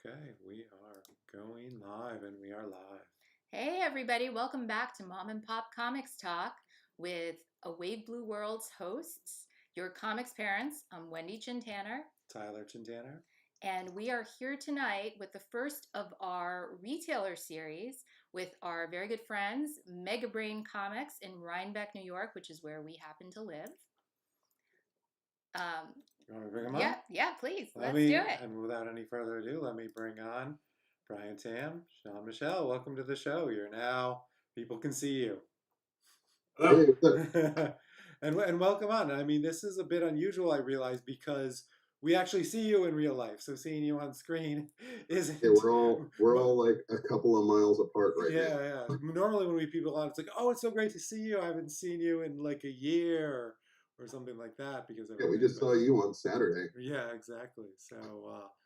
Okay, we are going live and we are live. Hey, everybody, welcome back to Mom and Pop Comics Talk with AWBW World's hosts, your comics parents. I'm Wendy Chintanner, Tyler Chintana. and we are here tonight with the first of our retailer series with our very good friends, Megabrain Comics in Rhinebeck, New York, which is where we happen to live. Um, You want me to bring them on? yeah, please, Let let's do me, it. and without any further ado, let me bring on Brian Tamm, Sean Michel. Welcome to the show. You're now, people can see you. Hey, Hello. what's up? and welcome on. I mean, this is a bit unusual, I realize, because we actually see you in real life. So seeing you on screen Yeah, isn't. we're all like a couple of miles apart right now. Yeah, yeah. Normally, when we have people on, it's like, "Oh, it's so great to see you. I haven't seen you in like a year or something like that because Yeah, we everything." just But saw you on Saturday. yeah, exactly. So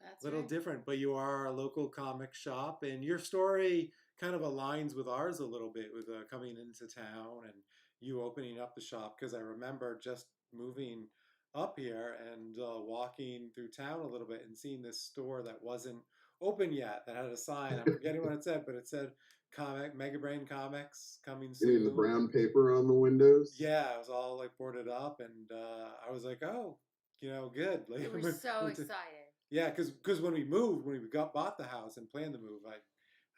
That's little right. different, but you are a local comic shop, and your story kind of aligns with ours a little bit with coming into town and you opening up the shop. Because I remember just moving up here and walking through town a little bit and seeing this store that wasn't open yet that had a sign. I'm forgetting what it said, but it said comic Megabrain Comics coming Getting the soon. brown paper on the windows. Yeah, it was all like boarded up, and I was like, oh, good. We Like, were so excited. yeah, because when we moved, when we bought the house and planned the move,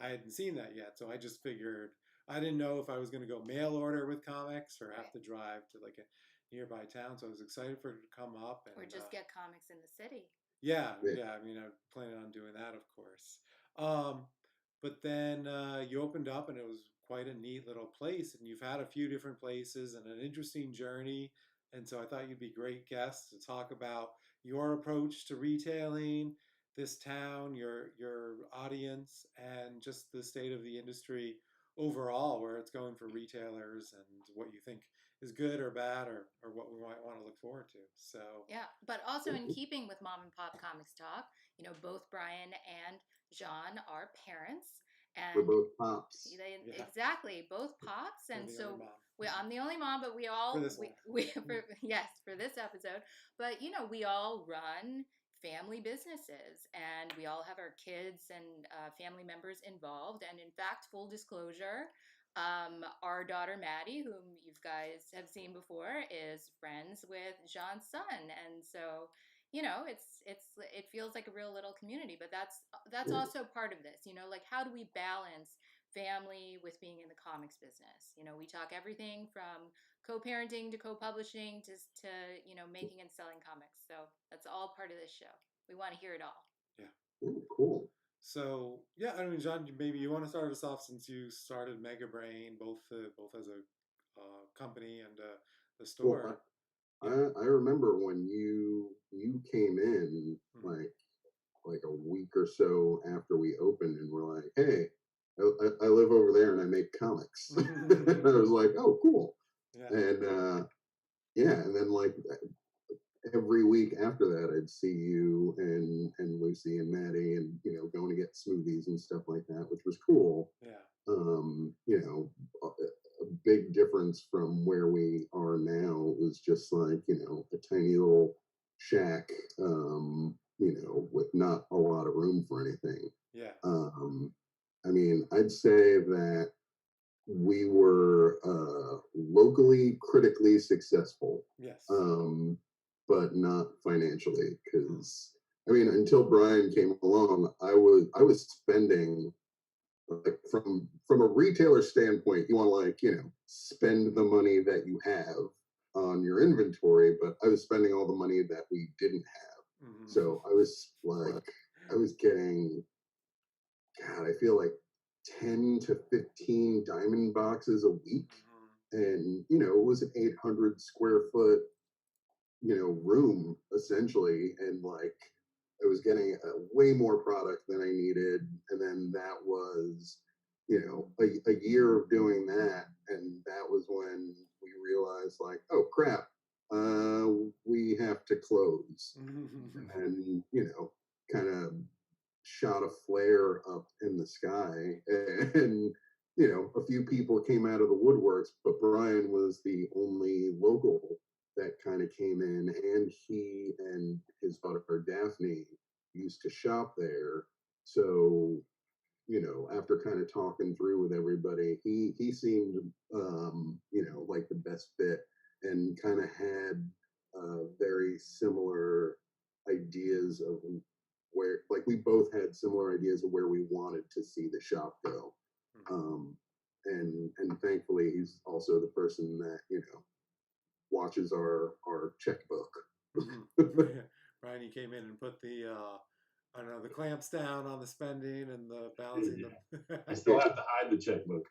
I hadn't seen that yet, so I just figured I didn't know if I was going to go mail order with comics or have Right. to drive to like a nearby town. So I was excited for it to come up, Or and just get comics in the city. yeah, Yeah, yeah. I mean, I'm planning on doing that, of course. Um, but then you opened up, and it was quite a neat little place. And you've had a few different places and an interesting journey. And so I thought you'd be great guests to talk about your approach to retailing, this town, your audience, and just the state of the industry overall, where it's going for retailers, and what you think is good or bad, or what we might want to look forward to. So Yeah, but also in mhm. keeping with Mom and Pop Comics Talk, both Brian and Jean are parents, We're and both pops. yeah, exactly both pops, you're and the only so mom I'm the only mom, but we for all this one. we for, yes, for this episode, but we all run family businesses, and we all have our kids and family members involved, and in fact, full disclosure. Our daughter Maddie, whom you guys have seen before, is friends with Jean's son, and so it feels like a real little community. But that's Yeah, also part of this. Like, how do we balance family with being in the comics business? We talk everything from co-parenting to co-publishing to making and selling comics. So that's all part of this show. We want to hear it all. Yeah. ooh, cool. So yeah, I mean, John, maybe you want to start us off since you started Megabrain, both as a company and the store. Well, I, Yeah. I I remember when you came in Mm-hmm. like a week or so after we opened, and we're like, hey, I live over there and I make comics. And I was like, oh, cool. Yeah. And yeah, and then like every week after that, I'd see you and Lucy and Maddie, and going to get smoothies and stuff like that, which was cool. Yeah. You know, a big difference from where we are now was just like a tiny little shack, with not a lot of room for anything. Yeah. Um, I mean, I'd say that we were locally critically successful, Yes. um, but not financially. Mm. Because I mean, until Brian came along, I was spending, like, from a retailer standpoint, you want to, like, spend the money that you have on your inventory, but I was spending all the money that we didn't have. Mm-hmm. So I was like, I was getting, God, I feel like 10 to 15 diamond boxes a week. And, it was an 800 square foot, room essentially. And like, I was getting way more product than I needed. And then that was, a year of doing that. And that was when we realized, like, oh crap, we have to close. Mm-hmm. And, kind of shot a flare up in the sky. And a few people came out of the woodworks, but Brian was the only local that kind of came in, and he and his daughter Daphne used to shop there. So, after kind of talking through with everybody, he seemed, like the best fit, and kind of had very similar ideas of where, like, we both had similar ideas of where we wanted to see the shop go. Um, and thankfully, he's also the person that watches our checkbook. Brian, you came in and put the I don't know, the clamps down on the spending and the balancing I the. still have to hide the checkbook.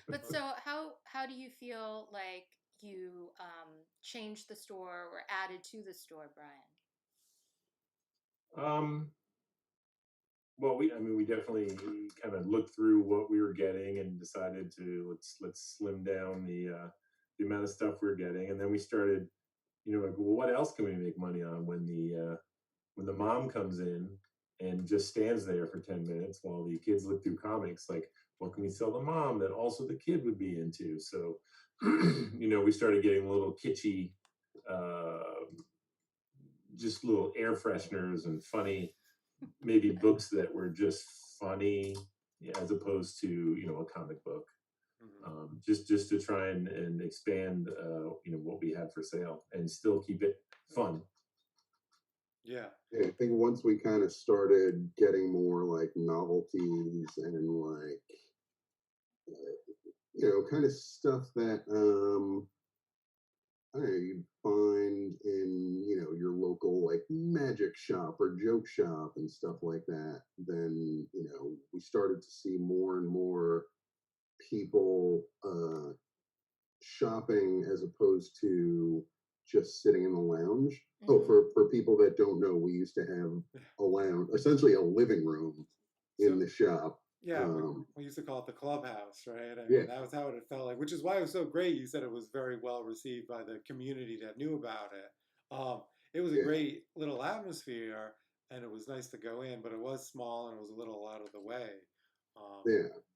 But so how do you feel like you changed the store or added to the store, Brian? Well, we definitely kind of looked through what we were getting and decided to let's slim down the amount of stuff we were getting, and then we started, like, well, what else can we make money on when the mom comes in and just stands there for 10 minutes while the kids look through comics, like, what can we sell the mom that also the kid would be into? So, we started getting a little kitschy, just little air fresheners and funny, maybe books that were just funny, as opposed to, a comic book. Just to try and expand, what we had for sale and still keep it fun. Yeah. I think once we kind of started getting more like novelties and like, kind of stuff that I don't know, you'd find in, your local like magic shop or joke shop and stuff like that, then, we started to see more and more people shopping as opposed to just sitting in the lounge. Oh, for people that don't know, we used to have a lounge, essentially a living room in the shop. Yeah, we used to call it the clubhouse, right? I Yeah. mean, that was how it felt like, which is why it was so great. You said it was very well received by the community that knew about it. It was a great little atmosphere, and it was nice to go in, but it was small and it was a little out of the way.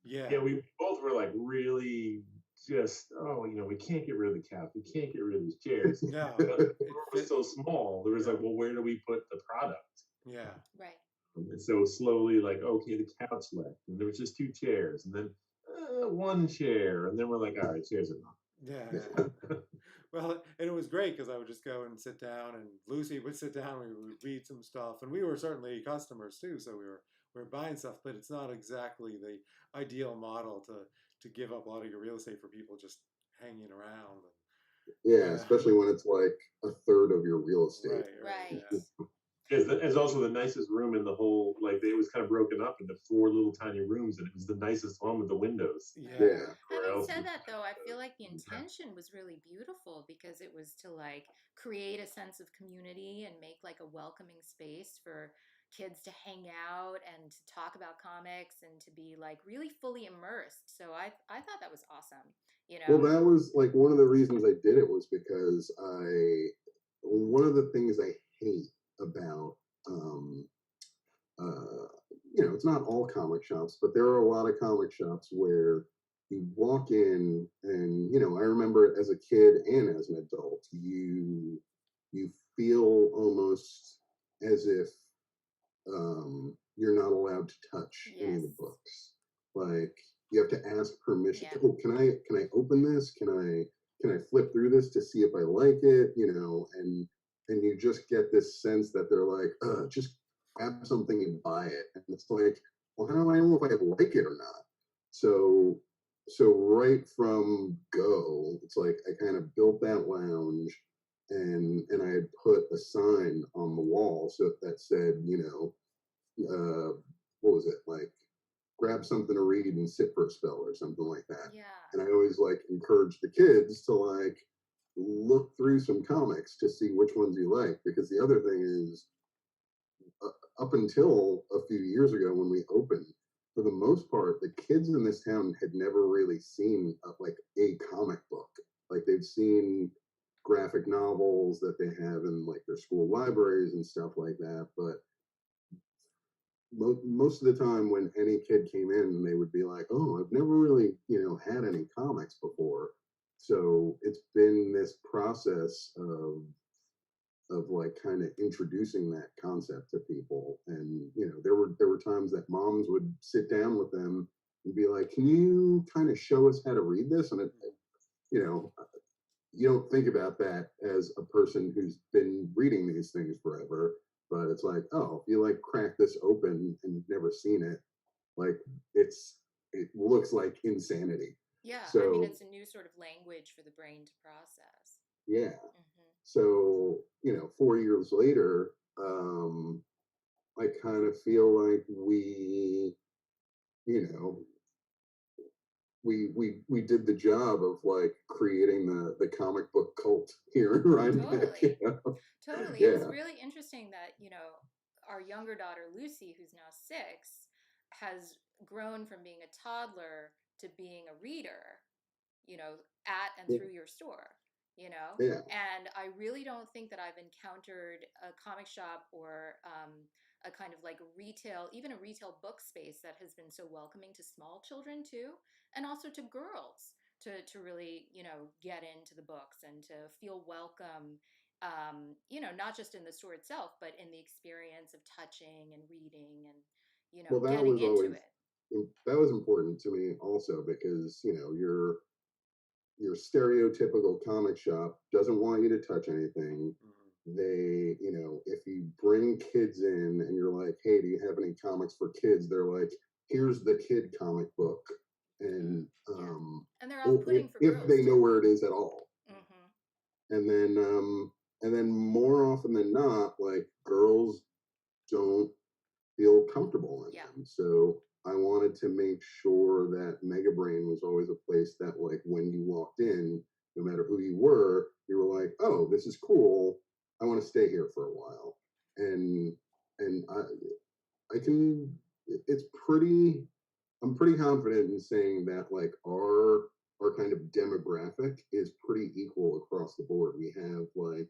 Yeah, we both were like really just, we can't get rid of the couch, we can't get rid of these chairs. No, but the room was so small. There was like, well, where do we put the product? Yeah. Right. And so slowly, like, okay, the couch left, and there was just 2 chairs, and then 1 chair, and then we're like, all right, chairs are enough. Yeah. Well, and it was great because I would just go and sit down, and Lucy would sit down. We would read some stuff, and we were certainly customers too, so we were buying stuff. But it's not exactly the ideal model to give up a lot of your real estate for people just hanging around. Yeah, especially when it's like a third of your real estate. Right. It's also the nicest room in the whole, like, it was kind of broken up into 4 little tiny rooms, and it was the nicest one with the windows. Yeah. Having said that, though, I feel like the intention was really beautiful because it was to like create a sense of community and make like a welcoming space for kids to hang out and to talk about comics and to be like really fully immersed. So I thought that was awesome. Well, that was like one of the reasons I did it was because one of the things I hate about it's not all comic shops, but there are a lot of comic shops where you walk in and I remember it as a kid and as an adult, you feel almost as if you're not allowed to touch any of the books. Like you have to ask permission. Oh, can I open this? Can I flip through this to see if I like it? And you just get this sense that they're like, just grab something and buy it. And it's like, well, how do I know if I like it or not? So right from go, it's like I kind of built that lounge, and I had put a sign on the wall so that said, what was it, like, grab something to read and sit for a spell or something like that. Yeah. And I always like encourage the kids to like look through some comics to see which ones you like, because the other thing is, up until a few years ago when we opened, for the most part, the kids in this town had never really seen like a comic book. Like they've seen graphic novels that they have in like their school libraries and stuff like that, but most of the time when any kid came in, they would be like, oh, I've never really had any comics before. So it's been this process of like kind of introducing that concept to people. And there were times that moms would sit down with them and be like, can you kind of show us how to read this? And you know you don't think about that as a person who's been reading these things forever, but it's like, oh, if you like crack this open and you've never seen it, like it looks like insanity. Yeah, I mean, So it's a new sort of language for the brain to process. yeah. Hmm. So 4 years later, I kind of feel like you know, we did the job of like creating the comic book cult here in Rhinebeck. Totally. Totally. It's Yeah, really interesting that, our younger daughter, Lucy, who's now 6, has grown from being a toddler to being a reader, at and yeah, through your store, you know? yeah. And I really don't think that I've encountered a comic shop or a kind of like retail, even a retail book space that has been so welcoming to small children too, and also to girls to really, get into the books and to feel welcome, not just in the store itself, but in the experience of touching and reading and, Well, getting into it. that was important to me also because your stereotypical comic shop doesn't want you to touch anything. They, if you bring kids in and you're like, hey, do you have any comics for kids? They're like, here's the kid comic book. And Yeah. And they're off-putting for if girls they know too. where it is at all. Hmm. And then more often than not, like girls don't feel comfortable in Yeah. them. So I wanted to make sure that Megabrain was always a place that, like, when you walked in, no matter who you were like, "Oh, this is cool. I want to stay here for a while." And I can. It's pretty. I'm pretty confident in saying that like our kind of demographic is pretty equal across the board. We have like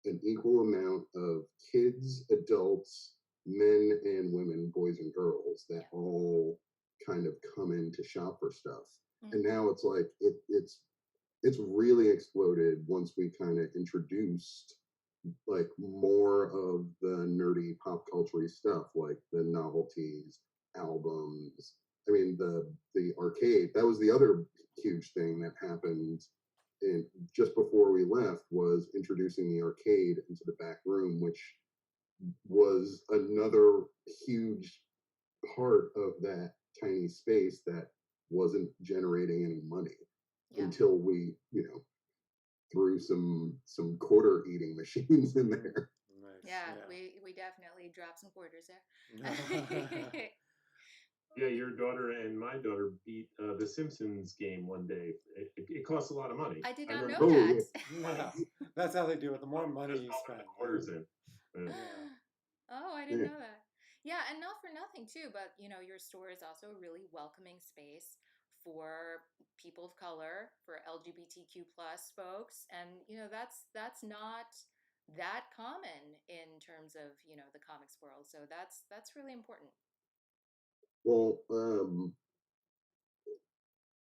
an equal amount of kids, adults, men and women, boys and girls that Yeah. all kind of come in to shop for stuff. And Hmm. now it's like it's really exploded once we kind of introduced like more of the nerdy pop culture stuff, like the novelties, albums. I mean, the arcade. That was the other huge thing that happened in just before we left was introducing the arcade into the back room, which was another huge part of that tiny space that wasn't generating any money Yeah. until we, threw some quarter eating machines in there. Nice. Yeah, Yeah. we definitely dropped some quarters there. Yeah, your daughter and my daughter beat the Simpsons game one day. It costs a lot of money. I did I not remember know Oh that. yeah, Yeah. That's how they do it. The more money just you popping spend, the quarters in. Yeah. yeah. Oh, I didn't yeah. know that. Yeah, and not for nothing too, but your store is also a really welcoming space for people of color, for LGBTQ plus folks, and that's not that common in terms of the comics world. So that's really important. Well,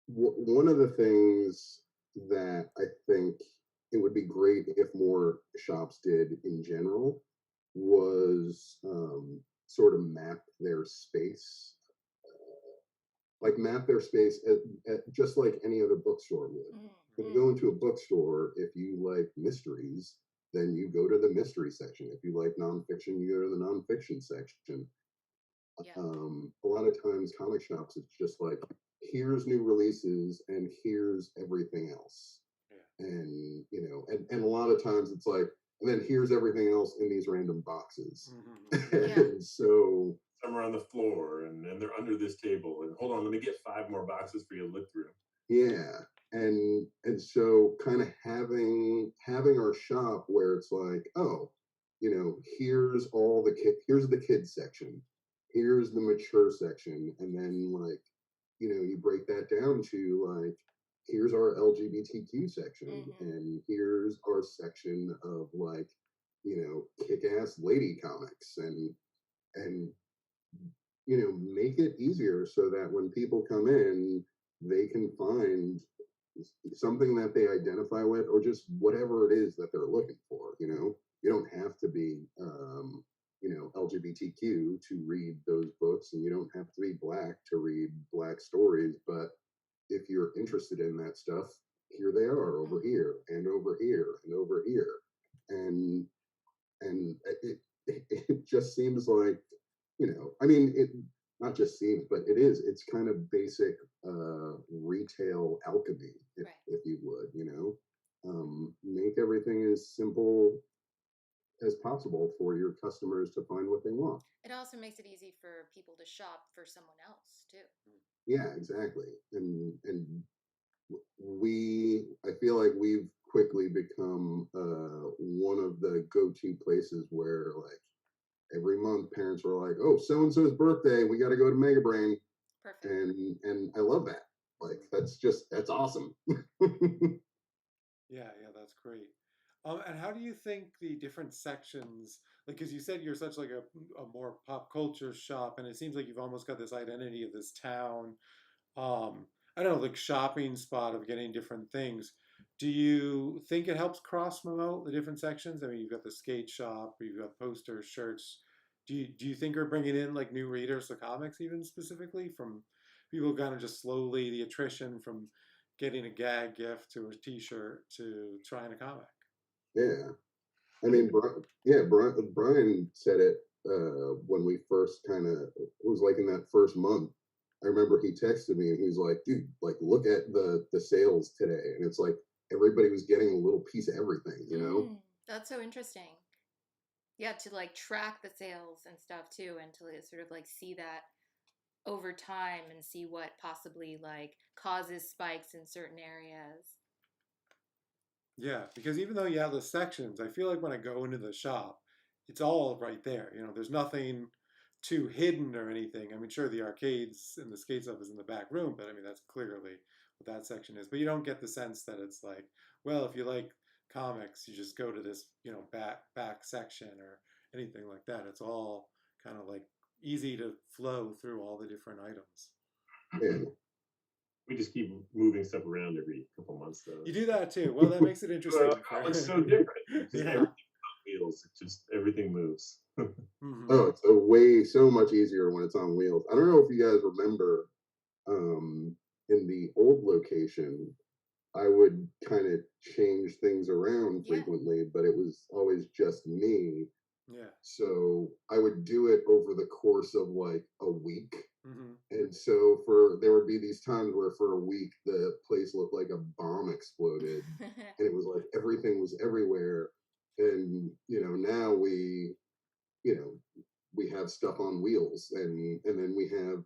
one of the things that I think it would be great if more shops did in general was sort of map their space, just like any other bookstore would. If you Mm-hmm. go into a bookstore, if you like mysteries, then you go to the mystery section. If you like nonfiction, you go to the nonfiction section. Yeah. A lot of times comic shops it's just like here's new releases and here's everything else, Yeah. and and a lot of times it's like and then here's everything else in these random boxes. Yeah. And so Some are on the floor and they're under this table. And hold on, let me get 5 more boxes for you to look through. yeah, and so kind of having our shop where it's like, oh, here's the kids section, here's the mature section, and then like you break that down to like here's our LGBTQ section, Mm-hmm. and here's our section of like kick-ass lady comics, and make it easier so that when people come in they can find something that they identify with or just whatever it is that they're looking for. you don't have to be LGBTQ to read those books, and you don't have to be black to read black stories. But if you're interested in that stuff, here they are over here and over here and over here, and it just seems like, I mean, it not just seems, but it's kind of basic retail alchemy, Right. if you would, make everything as simple as possible for your customers to find what they want. It also makes it easy for people to shop for someone else too. Yeah, exactly. And I feel like we've quickly become one of the go-to places where, like, every month parents are like, oh, so and so's birthday, we got to go to Megabrain. Perfect. And I love that. Like, that's awesome. Yeah, yeah, that's great. And how do you think the different sections, like, because you said you're such like a more pop culture shop, and it seems like you've almost got this identity of this town, um, I don't know, like shopping spot of getting different things. Do you think it helps cross promote the different sections? I mean, you've got the skate shop, you've got posters, shirts. Do you think we're bringing in like new readers to comics even specifically from people kind of just slowly the attrition from getting a gag gift to a T-shirt to trying a comic? Yeah. I mean, Brian said it when we first kind of, it was like in that first month. I remember he texted me and he was like, dude, like, look at the sales today. And it's like everybody was getting a little piece of everything, That's so interesting. Yeah, to like track the sales and stuff too, and to like, sort of like see that over time and see what possibly like causes spikes in certain areas. Yeah, because even though you have the sections, I feel like when I go into the shop, it's all right there. There's nothing too hidden or anything. I mean, sure, the arcades and the skate stuff is in the back room, but I mean, that's clearly what that section is. But you don't get the sense that it's like, well, if you like comics, you just go to this, back section or anything like that. It's all kind of like easy to flow through all the different items. Yeah. We just keep moving stuff around every couple months, though. You do that too. Well, that makes it interesting. Well, it's so different. It's just Yeah. everything on wheels. It just everything moves. Mm-hmm. Oh, it's so much easier when it's on wheels. I don't know if you guys remember, um, in the old location, I would kind of change things around Yeah. frequently, but it was always just me. Yeah. So I would do it over the course of like a week. Mm-hmm. And so there would be these times where for a week the place looked like a bomb exploded, and it was like everything was everywhere. And now you know we have stuff on wheels, and then we have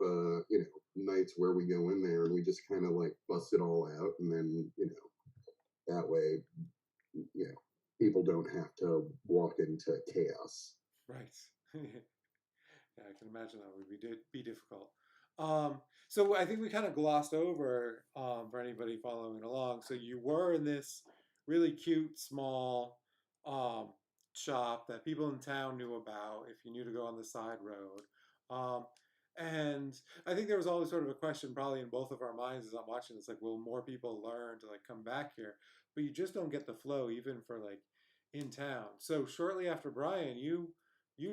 nights where we go in there and we just kind of like bust it all out, and then that way you know people don't have to walk into chaos. Right. Yeah, I can imagine that would be difficult. Um, so I think we kind of glossed over for anybody following along. So you were in this really cute small um, shop that people in town knew about if you knew to go on the side road. Um, and I think there was always sort of a question, probably in both of our minds as I'm watching this, like, will more people learn to like come back here? But you just don't get the flow even for like in town. So shortly after Brian, you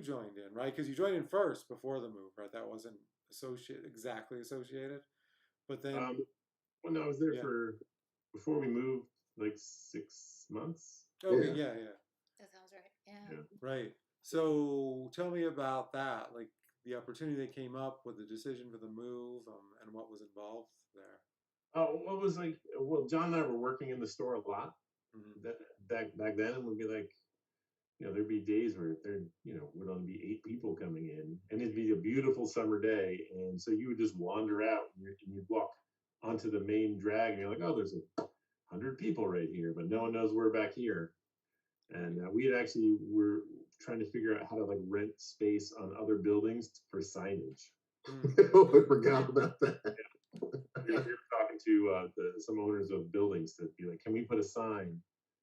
joined in, right? Because you joined in first before the move, right? That wasn't exactly associated. But then, Well, no, I was there yeah. for before we moved, like 6 months. Okay, Yeah. yeah. That sounds right. Yeah. Yeah. Right. So tell me about that, like the opportunity that came up with the decision for the move, and what was involved there. Oh, what was like? Well, John and I were working in the store a lot Mm-hmm. back then, and we'd be like, there'd be days where there, would only be 8 people coming in, and it'd be a beautiful summer day, and so you would just wander out and you'd walk onto the main drag, and you're like, oh, there's 100 people right here, but no one knows we're back here. And we had actually were trying to figure out how to like rent space on other buildings for signage. Oh, I forgot about that. We were talking to some owners of buildings to be like, can we put a sign?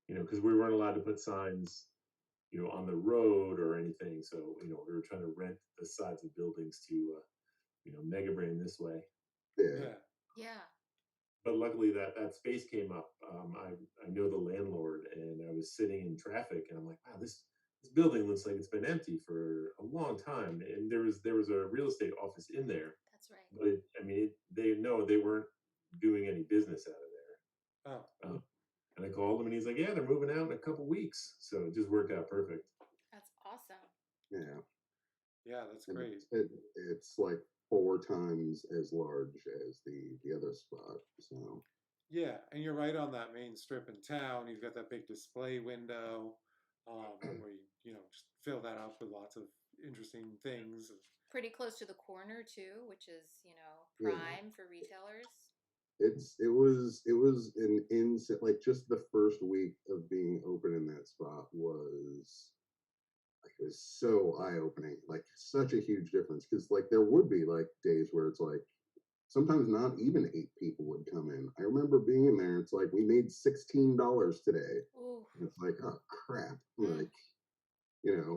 Because we weren't allowed to put signs, on the road or anything. So we were trying to rent the sides of buildings to, Megabrain this way. Yeah. Yeah. But luckily that space came up. I know the landlord, and I was sitting in traffic, and I'm like, wow, this this building looks like it's been empty for a long time, and there was a real estate office in there, That's right. but I mean, they know they weren't doing any business out of Oh, there. And I called him, and he's like, "Yeah, they're moving out in a couple weeks." So it just worked out perfect. That's awesome. Yeah, yeah, that's and great. it's like 4 times as large as the other spot. So Yeah, and you're right on that main strip in town. You've got that big display window where you know just fill that up with lots of interesting things. Pretty close to the corner too, which is, yeah, prime for retailers. it was an instant, like just the first week of being open in that spot was like it was so eye opening, like such a huge difference because like there would be like days where it's like sometimes not even 8 people would come in. I remember being in there. It's like we made $16 today. Ooh. And it's like, oh crap! Mm. Like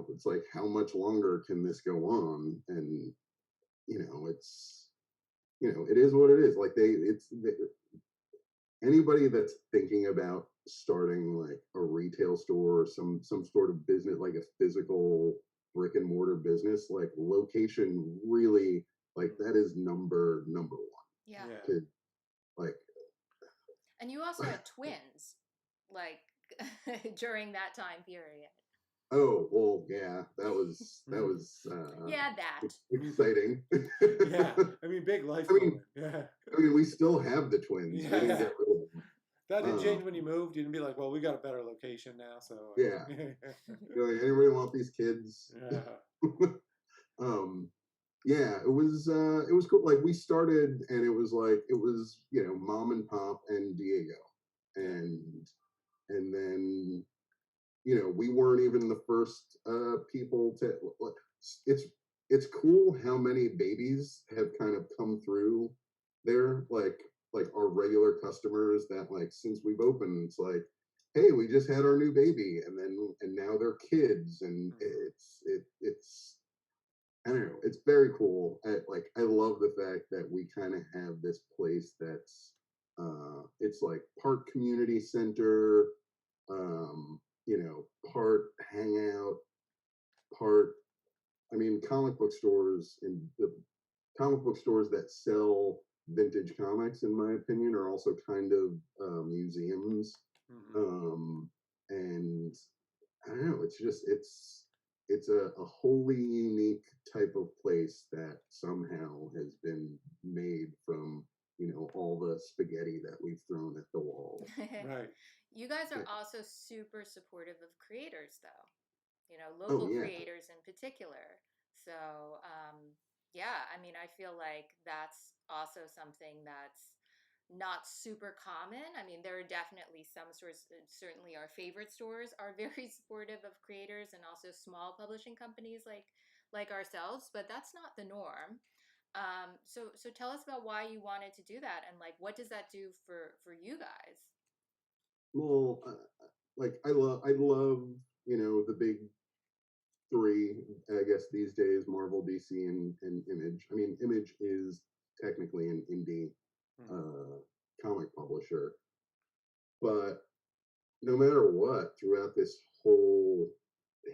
it's like how much longer can this go on? And it's it is what it is. Like anybody that's thinking about starting like a retail store or some sort of business, like a physical brick and mortar business, like location really like that is number one. Yeah. Yeah, To like And you also had twins, like during that time period. oh well, yeah, that was Yeah, that. exciting. yeah. I mean, big life I mean, moment. Yeah, we still have the twins. We didn't yeah. get rid of them. That didn't change when you Um, moved. You didn't be like, well, we got a better location now, so yeah, yeah, anybody want these kids? yeah, um, yeah, it was cool. Like we started, and it was like it was mom and pop and Diego, yeah. and then we weren't even the first people to. It's it's cool how many babies have kind of come through there, like our regular customers that like since we've opened, it's like, hey, we just had our new baby, and now they're kids, and Mhm. it's I don't know, it's very cool. I love the fact that we kind of have this place that's it's like part community center, part hangout, part I mean comic book stores and the comic book stores that sell vintage comics, in my opinion, are also kind of museums. Mhm. Um, and I don't know, it's a wholly unique type of place that somehow has been made from all the spaghetti that we've thrown at the wall. Right. You guys Yeah. are also super supportive of creators, though. Oh Local yeah, creators in particular. So, yeah, I mean, I feel like that's also something that's not super common. I mean, there are definitely some stores, certainly our favorite stores are very supportive of creators and also small publishing companies like ourselves, but that's not the norm. So tell us about why you wanted to do that and like what does that do for you guys? well, like I love the big three, I guess these days: Marvel, DC, and Image. I mean, Image is technically an indie Mhm. uh, comic publisher, but no matter what, throughout this whole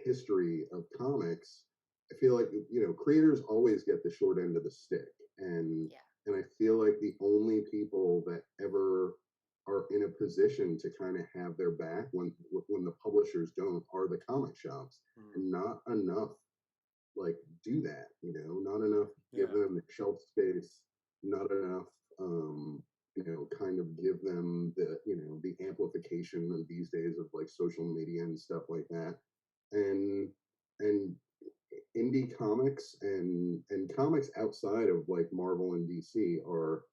history of comics, I feel like creators always get the short end of the stick, and Yeah. I feel like the only people that ever are in a position to kind of have their back when the publishers don't are the comic shops, Mhm. and not enough like do that, not enough give Yeah. them the shelf space, not enough kind of give them the amplification of these days of like social media and stuff like that. And and indie comics and comics outside of like Marvel and DC are,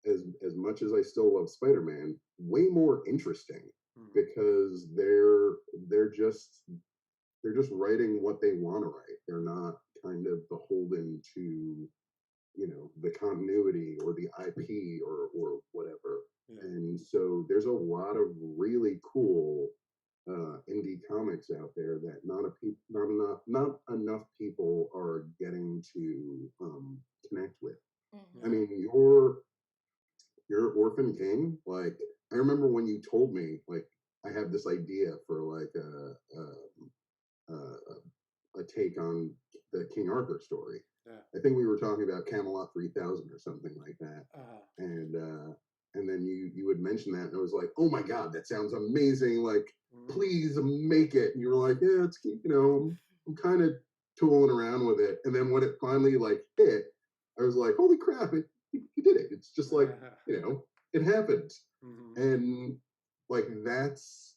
as much as I still love Spider-Man, way more interesting Mhm. because they're just writing what they want to write. They're not kind of beholden to the continuity or the IP or whatever. Yeah. And so there's a lot of really cool indie comics out there that not enough people are getting to connect with. I Hmm. Yeah. mean, your Orphan King, like I remember when you told me like I have this idea for like a a take on the King Arthur story. Yeah. I think we were talking about Camelot 3000 or something like that, Uh-huh. and then you would mention that, and I was like, oh my god, that sounds amazing! Like, please make it. And you were like, yeah, it's I'm kind of tooling around with it, and then when it finally like hit, I was like, holy crap, he did it. It's just like it happened, and like that's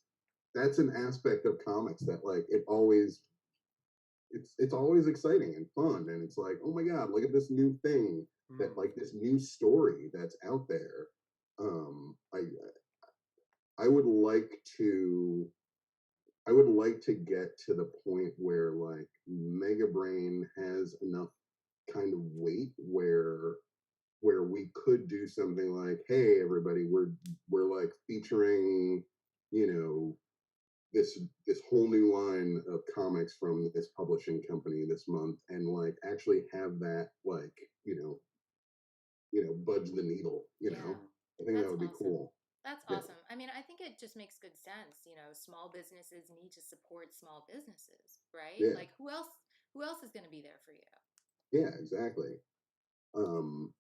an aspect of comics that like it's always exciting and fun, and it's like, oh my god, look at this new thing, that like this new story that's out there. um i I would like to get to the point where like Megabrain has enough kind of weight where we could do something like, hey everybody, we're like featuring, you know, this whole new line of comics from this publishing company this month, and like actually have that like, budge the needle. Yeah, I think that that's would be awesome. cool. That's Yeah, awesome. I mean, I think it just makes good sense. Small businesses need to support small businesses, right? yeah, Like who else is going to be there for you? yeah, exactly.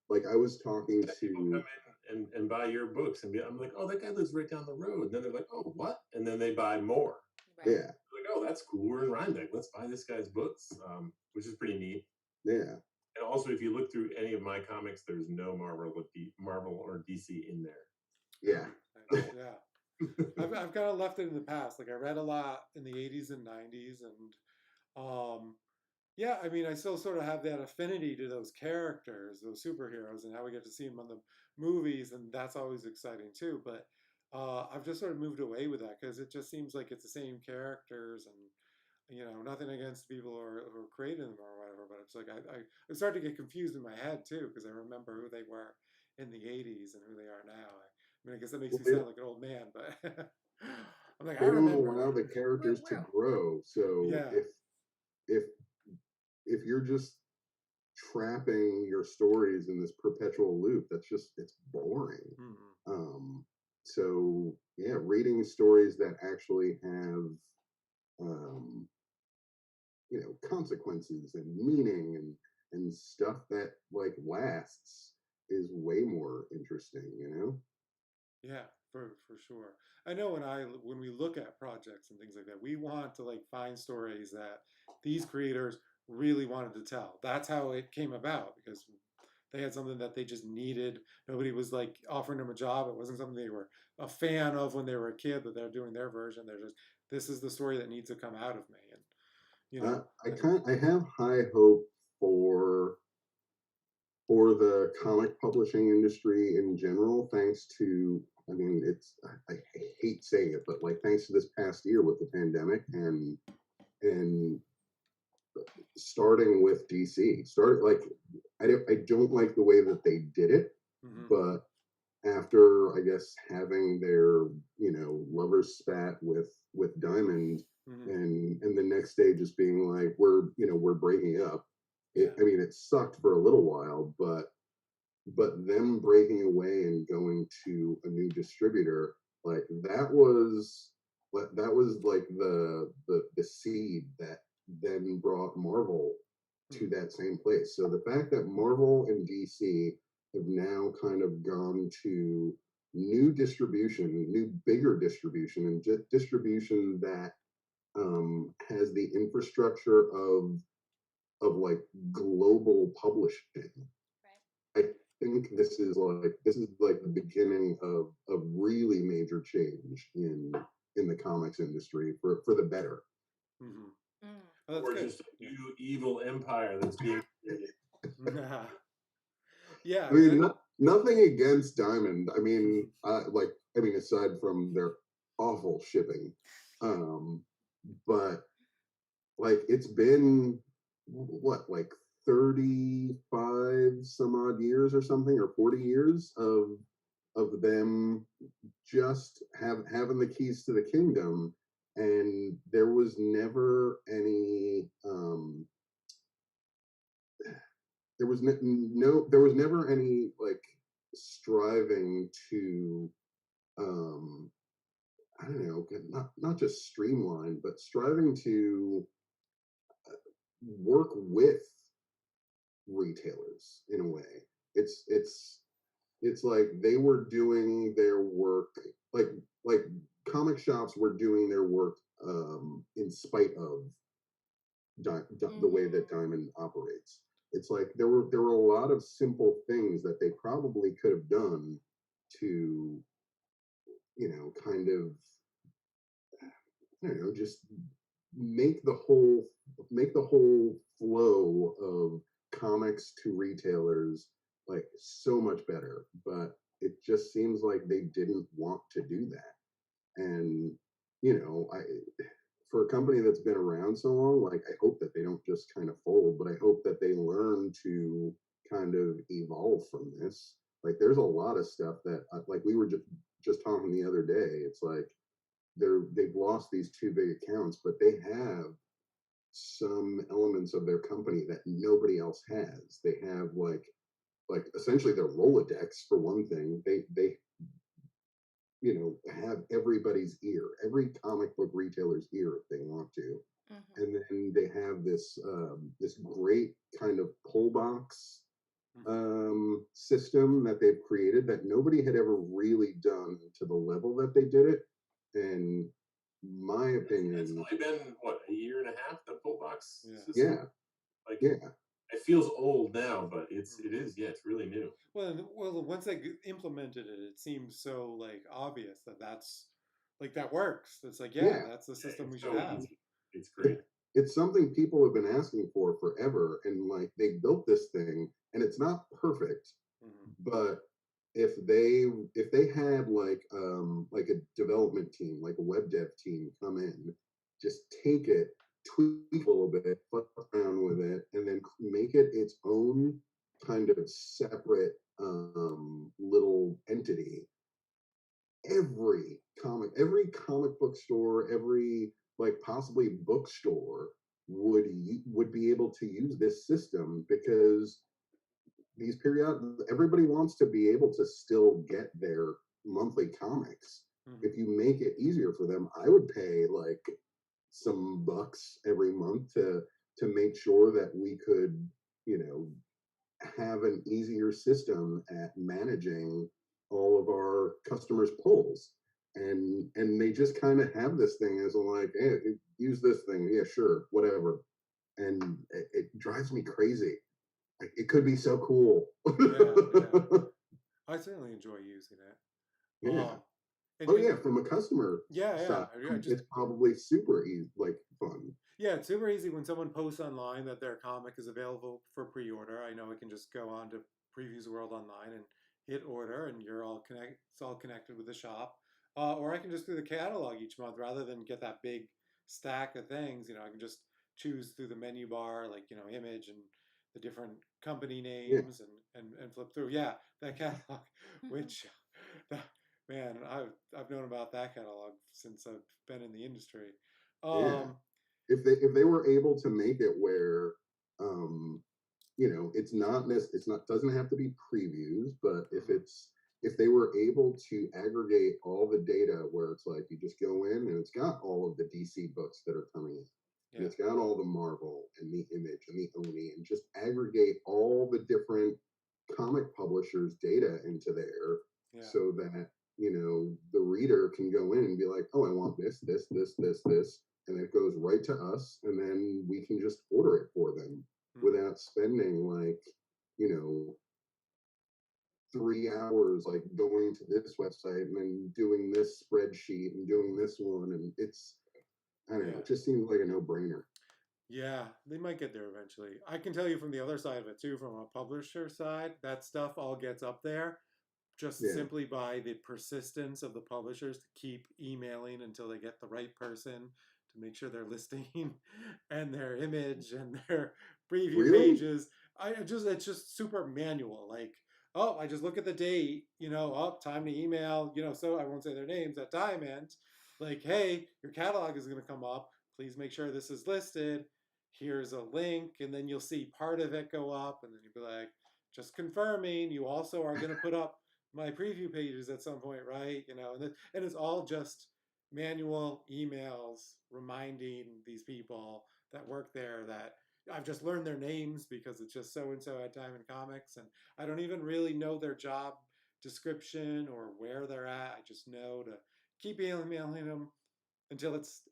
Like I was talking That people to, come in and buy your books, and I'm like, oh, that guy lives right down the road. And then they're like, oh, what? And then they buy more. Right. yeah, Like, oh, that's cool. We're in Rhinebeck. Let's buy this guy's books, which is pretty neat. yeah, And also, if you look through any of my comics, there's no Marvel or DC in there. yeah. Yeah. I've kind of left it in the past. Like I read a lot in the 80s and 90s, and yeah, I mean, I still sort of have that affinity to those characters, those superheroes, and how we get to see them on the movies, and that's always exciting too. But I've just sort of moved away with that because it just seems like it's the same characters, and nothing against people who are creating them or whatever. But it's like I start to get confused in my head too because I remember who they were in the 80s and who they are now. I mean, I guess that makes Well, me sound like an old man, but I'm like, I they don't remember allow the that. characters to grow. So Yeah. if if you're just trapping your stories in this perpetual loop, it's boring. Mm-hmm. So yeah, reading stories that actually have um, consequences and meaning and stuff that like lasts is way more interesting. Yeah, for sure. I know when we look at projects and things like that, we want to like find stories that these creators really wanted to tell. That's how it came about because they had something that they just needed. Nobody was like offering them a job. It wasn't something they were a fan of when they were a kid, but they're doing their version. They're just this is the story that needs to come out of me, and I think I have high hope for the comic publishing industry in general, thanks to, I mean, I hate saying it, but like thanks to this past year with the pandemic, and starting with DC, I don't like the way that they did it, but after I guess having their lovers spat with Diamond, and the next day just being like, we're breaking up. I mean, it sucked for a little while, but them breaking away and going to a new distributor, like that was like the seed that then brought Marvel to that same place. So the fact that Marvel and DC have now kind of gone to new distribution, new bigger distribution, and distribution that has the infrastructure of like global publishing. I think this is like the beginning of really major change in the comics industry for the better. Mm-hmm. Oh, that's Or good. just a new evil empire that's being created. Yeah, I mean, nothing against Diamond. I mean, aside from their awful shipping, um, but like it's been what, like 35 some odd years or something, or 40 years of them just having the keys to the kingdom, and there was never any there was never any like striving to um I don't know, not just streamline, but striving to work with retailers in a way. It's like they were doing their work, like like comic shops were doing their work in spite of the way that Mm-hmm. Diamond operates. It's like there were a lot of simple things that they probably could have done to, kind of, I don't know, just make the whole make the whole flow of comics to retailers like so much better. But it just seems like they didn't want to do that. And I for a company that's been around so long, like I hope that they don't just kind of fold, but I hope that they learn to kind of evolve from this. Like there's a lot of stuff that like we were just talking the other day. It's like they've lost these two big accounts, but they have some elements of their company that nobody else has. They have like essentially their Rolodex for one thing. They have everybody's ear, every comic book retailer's ear if they want to. And Mm-hmm. then they have this great kind of pull box system that they've created that nobody had ever really done to the level that they did it. And my It's opinion, only been what, a year and a half, the pull box Yeah. system. yeah, Like yeah, it feels old now, but it Mhm. is, yeah, it's really new. Well, once they implemented it, it seems so like obvious that that's like that works. It's like, yeah, yeah. that's the Yeah, system we it's should so have. easy. It's It, great. it's something people have been asking for forever, and like they built this thing, and it's not perfect, Hmm. but if they if they had like a development team, like a web dev team come in, just take it, tweak a little bit, fuck around with it, and then make it its own kind of separate little entity. Every comic book store, every like possibly bookstore would be able to use this system because these period everybody wants to be able to still get their monthly comics. Hmm. If you make it easier for them, I would pay like some bucks every month to make sure that we could, you know, have an easier system at managing all of our customers' polls. And they just kind of have this thing as a like, hey, use this thing, yeah, sure, whatever. And it drives me crazy. Like, it could be so cool. Yeah, yeah. I certainly enjoy using it. Yeah. And Oh you, yeah, from a customer yeah, yeah. side, I just it's probably super easy, like fun. Yeah, it's super easy when someone posts online that their comic is available for pre-order. I know I can just go on to Previews World online and hit order, and It's all connected with the shop. Or I can just do the catalog each month rather than get that big stack of things. I can just choose through the menu bar, like image and the different company Yeah, names, and flip through. Yeah, that catalog, which that, man, I've known about that catalog since I've been in the industry. yeah. Um, If they were able to make it where um it's not doesn't have to be previews, but Mhm. if they were able to aggregate all the data where it's like you just go in and it's got all of the DC books that are coming in, and Yeah, it's got all the Marvel and the Image and the Oni, and just aggregate all the different comic publishers' data into there yeah. so that the reader can go in and be like, oh, I want this, and it goes right to us, and then we can just order it for them Mhm. without spending like, you know, 3 hours like going to this website and then doing this spreadsheet and doing this one. And I don't know, Yeah, it just seems like a no brainer. yeah. They might get there eventually. I can tell you from the other side of it too, from a publisher side, that stuff all gets up there just Yeah. simply by the persistence of the publishers to keep emailing until they get the right person to make sure their listing and their image and their preview Really? pages. It's just super manual. Like, oh, I just look at the date, time to email, so I won't say their names at Diamond. Like, hey, your catalog is gonna come up. Please make sure this is listed. Here's a link, and then you'll see part of it go up, and then you'll be like, just confirming you also are going to put up my preview pages at some point, right? And it's all just manual emails reminding these people that work there that I've just learned their names because it's just so and so at Time in Comics, and I don't even really know their job description or where they're at. I just know to keep emailing them until it's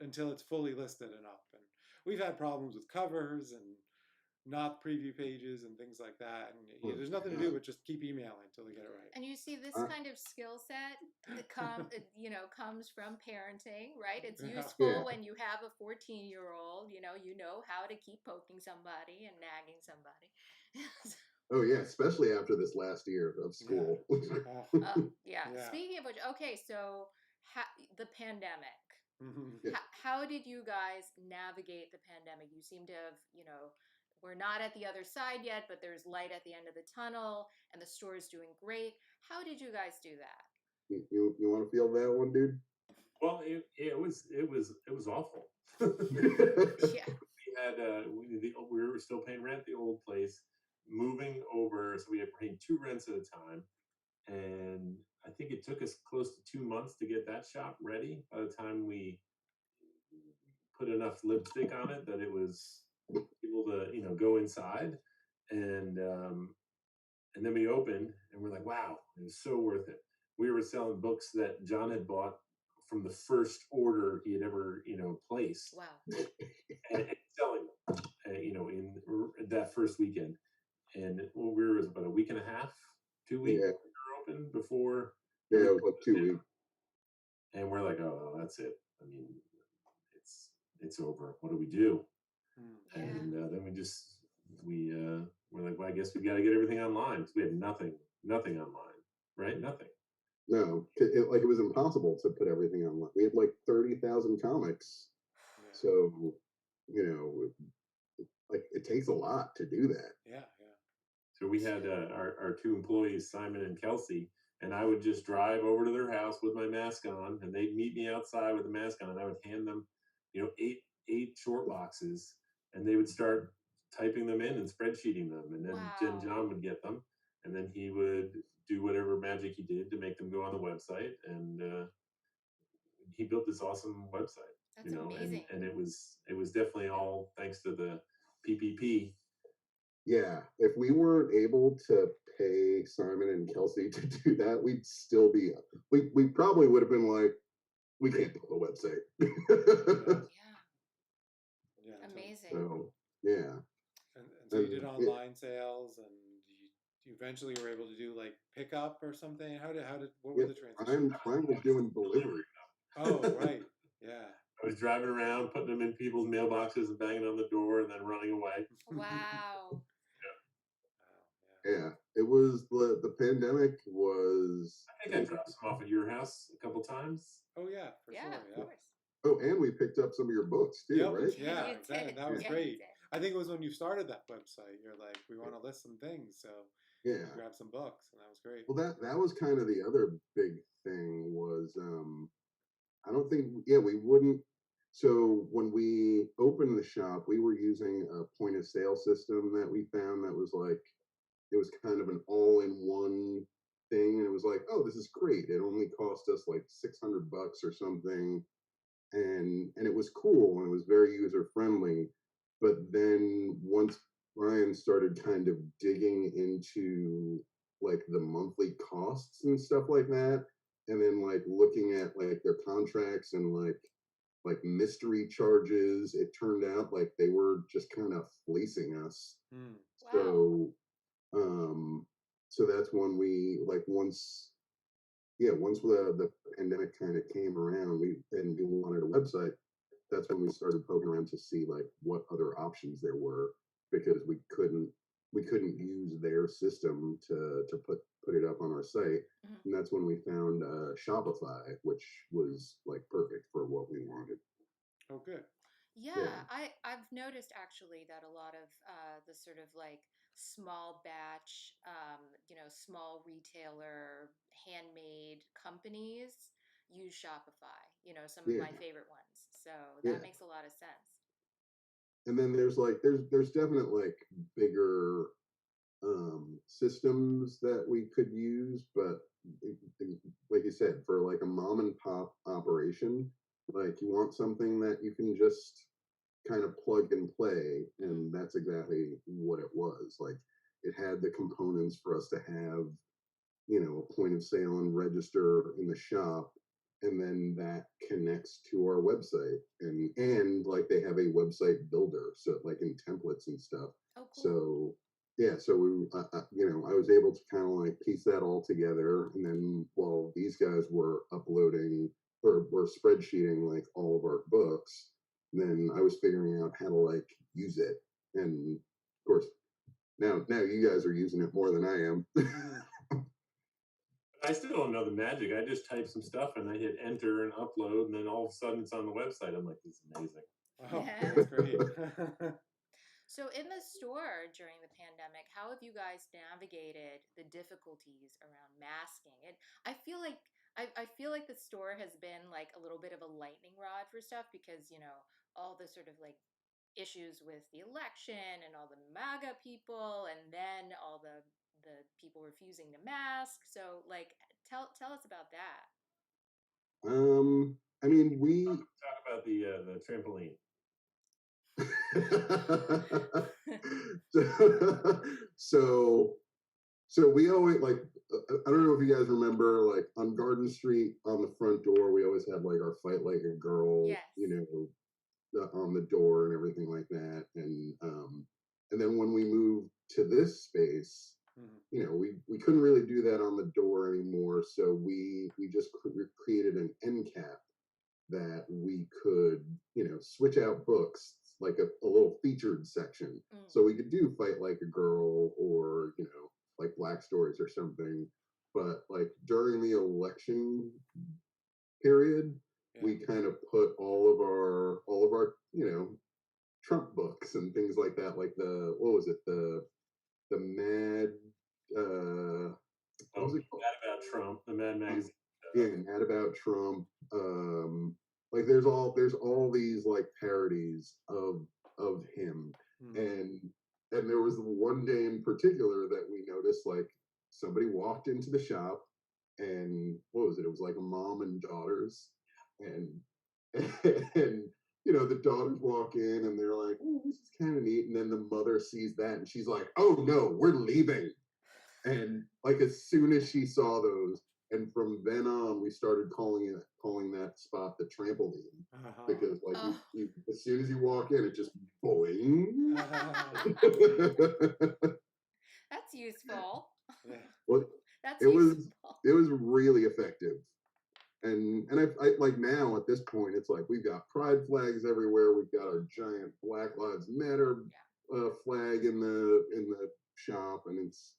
fully listed and up. And we've had problems with covers and not preview pages and things like that. And Oh, there's nothing to do God. but just keep emailing until they get it right. And you see, this Uh, kind of skill set comes from parenting, right? It's Yeah. useful yeah. when you have a 14-year-old. You know how to keep poking somebody and nagging somebody. Oh yeah, especially after this last year of Yeah. school. Oh, Yeah. yeah. Speaking of which, okay, so the pandemic. Mhm. Yeah. How did you guys navigate the pandemic? You seem to have, we're not at the other side yet, but there's light at the end of the tunnel, and the store is doing great. How did you guys do that? You want to feel that one, dude? Well, it was awful. Yeah. We had we were still paying rent at the old place, moving over, so we had paying two rents at a time, and I think it took us close to 2 months to get that shop ready. By the time we put enough lipstick on it that it was able to go inside, and then we opened and we're like, wow, it was so worth it. We were selling books that John had bought from the first order he had ever placed, Wow. and selling them in that first weekend. And we were about a week and a half, 2 weeks Yeah, open before yeah, everything it was like 2 weeks. and we're like, oh, that's it. I mean, it's over. What do we do? Mm. Yeah. And then we're like, well, I guess we got to get everything online because we had nothing online, right? Nothing. No, it was impossible to put everything online. We had like 30,000 comics, Yeah. so you know, like it takes a lot to do that. Yeah. Yeah. So we had our two employees, Simon and Kelsey, and I would just drive over to their house with my mask on, and they'd meet me outside with the mask on, and I would hand them, eight short boxes, and they would start typing them in and spreadsheeting them, and then Wow. John would get them, and then he would do whatever magic he did to make them go on the website, and he built this awesome website, That's amazing. and it was definitely all thanks to the PPP. Yeah, if we weren't able to pay Simon and Kelsey to do that, we'd still be. We probably would have been like, we can't build a website. Yeah. Yeah. Amazing. So yeah, And so you did online sales, and you eventually were able to do like pickup or something. What were yeah. the transitions? Brian was doing delivery. Oh, right. Yeah. I was driving around, putting them in people's mailboxes and banging on the door, and then running away. Wow. Wow. Yeah, it was the pandemic was. I think I dropped some off at your house a couple times. Oh, yeah, for Yeah, sure. of Yeah. course. Oh, and we picked up some of your books too, Yep. right? Yeah. You That, did. that was Yeah, great. you did. I think it was when you started that website. You're like, we want to list some things, so Yeah. grab some books, and that was great. Well, that was kind of the other big thing was I don't think we wouldn't. So when we opened the shop, we were using a point of sale system that we found that was like it was kind of an all-in-one thing, and it was like, oh, this is great. It only cost us like $600 or something, and it was cool and it was very user friendly. But then once Brian started kind of digging into like the monthly costs and stuff like that, and then like looking at like their contracts and like mystery charges, it turned out like they were just kind of fleecing us. Hmm. Wow. So um so that's when we like once the pandemic kind of came around, we wanted a website. That's when we started poking around to see like what other options there were because we couldn't use their system to put it up on our site. Mhm. And that's when we found Shopify, which was like perfect for what we wanted. Oh, good. Yeah, I've noticed actually that a lot of the sort of like small batch, small retailer, handmade companies use Shopify. Some of Yeah, my favorite ones. So that yeah. makes a lot of sense. And then there's definite like bigger systems that we could use, but like you said, for like a mom and pop operation, like you want something that you can just kind of plug and play, and that's exactly what it was. Like, it had the components for us to have, a point of sale and register in the shop, and then that connects to our website, and like they have a website builder, so like in templates and stuff. Oh, cool. So yeah, so we I was able to kind of like piece that all together, and then while these guys were uploading or were spreadsheeting like all of our books, then I was figuring out how to like use it. And of course, now you guys are using it more than I am. I still don't know the magic. I just type some stuff and I hit enter and upload, and then all of a sudden it's on the website. I'm like, this is amazing. Wow, that's great. So in the store during the pandemic, how have you guys navigated the difficulties around masking? I feel like I feel like the store has been like a little bit of a lightning rod for stuff because, all the sort of like issues with the election and all the MAGA people and then all the people refusing to mask. So like tell us about that. I mean, Talk about the trampoline. so we always like, I don't know if you guys remember, like on Garden Street on the front door, we always had like our Fight Like a Girl, Yes. on the door and everything like that. And then when we moved to this space, we couldn't really do that on the door anymore. So we just created an end cap that we could, switch out books, like a little featured section. So we could do Fight Like a Girl or, like Black Stories or something. But like during the election period, we kind of put all of our, Trump books and things like that, like what was it? The Mad what was it called? Mad About Trump, the Mad magazine. Yeah, Mad About Trump. Like there's all these like parodies of him, and there was one day in particular that we noticed, like somebody walked into the shop, and what was it? It was like a mom and daughters, and and the daughters walk in and they're like, oh, this is kind of neat, and then the mother sees that and she's like, oh no, we're leaving. And like as soon as she saw those, and from then on, we started calling that spot the trampoline, because like as soon as you walk in, it just boing. That's useful. Well, That's it useful. was really effective, and I like now at this point, it's like we've got pride flags everywhere. We've got our giant Black Lives Matter flag in the shop, and it's.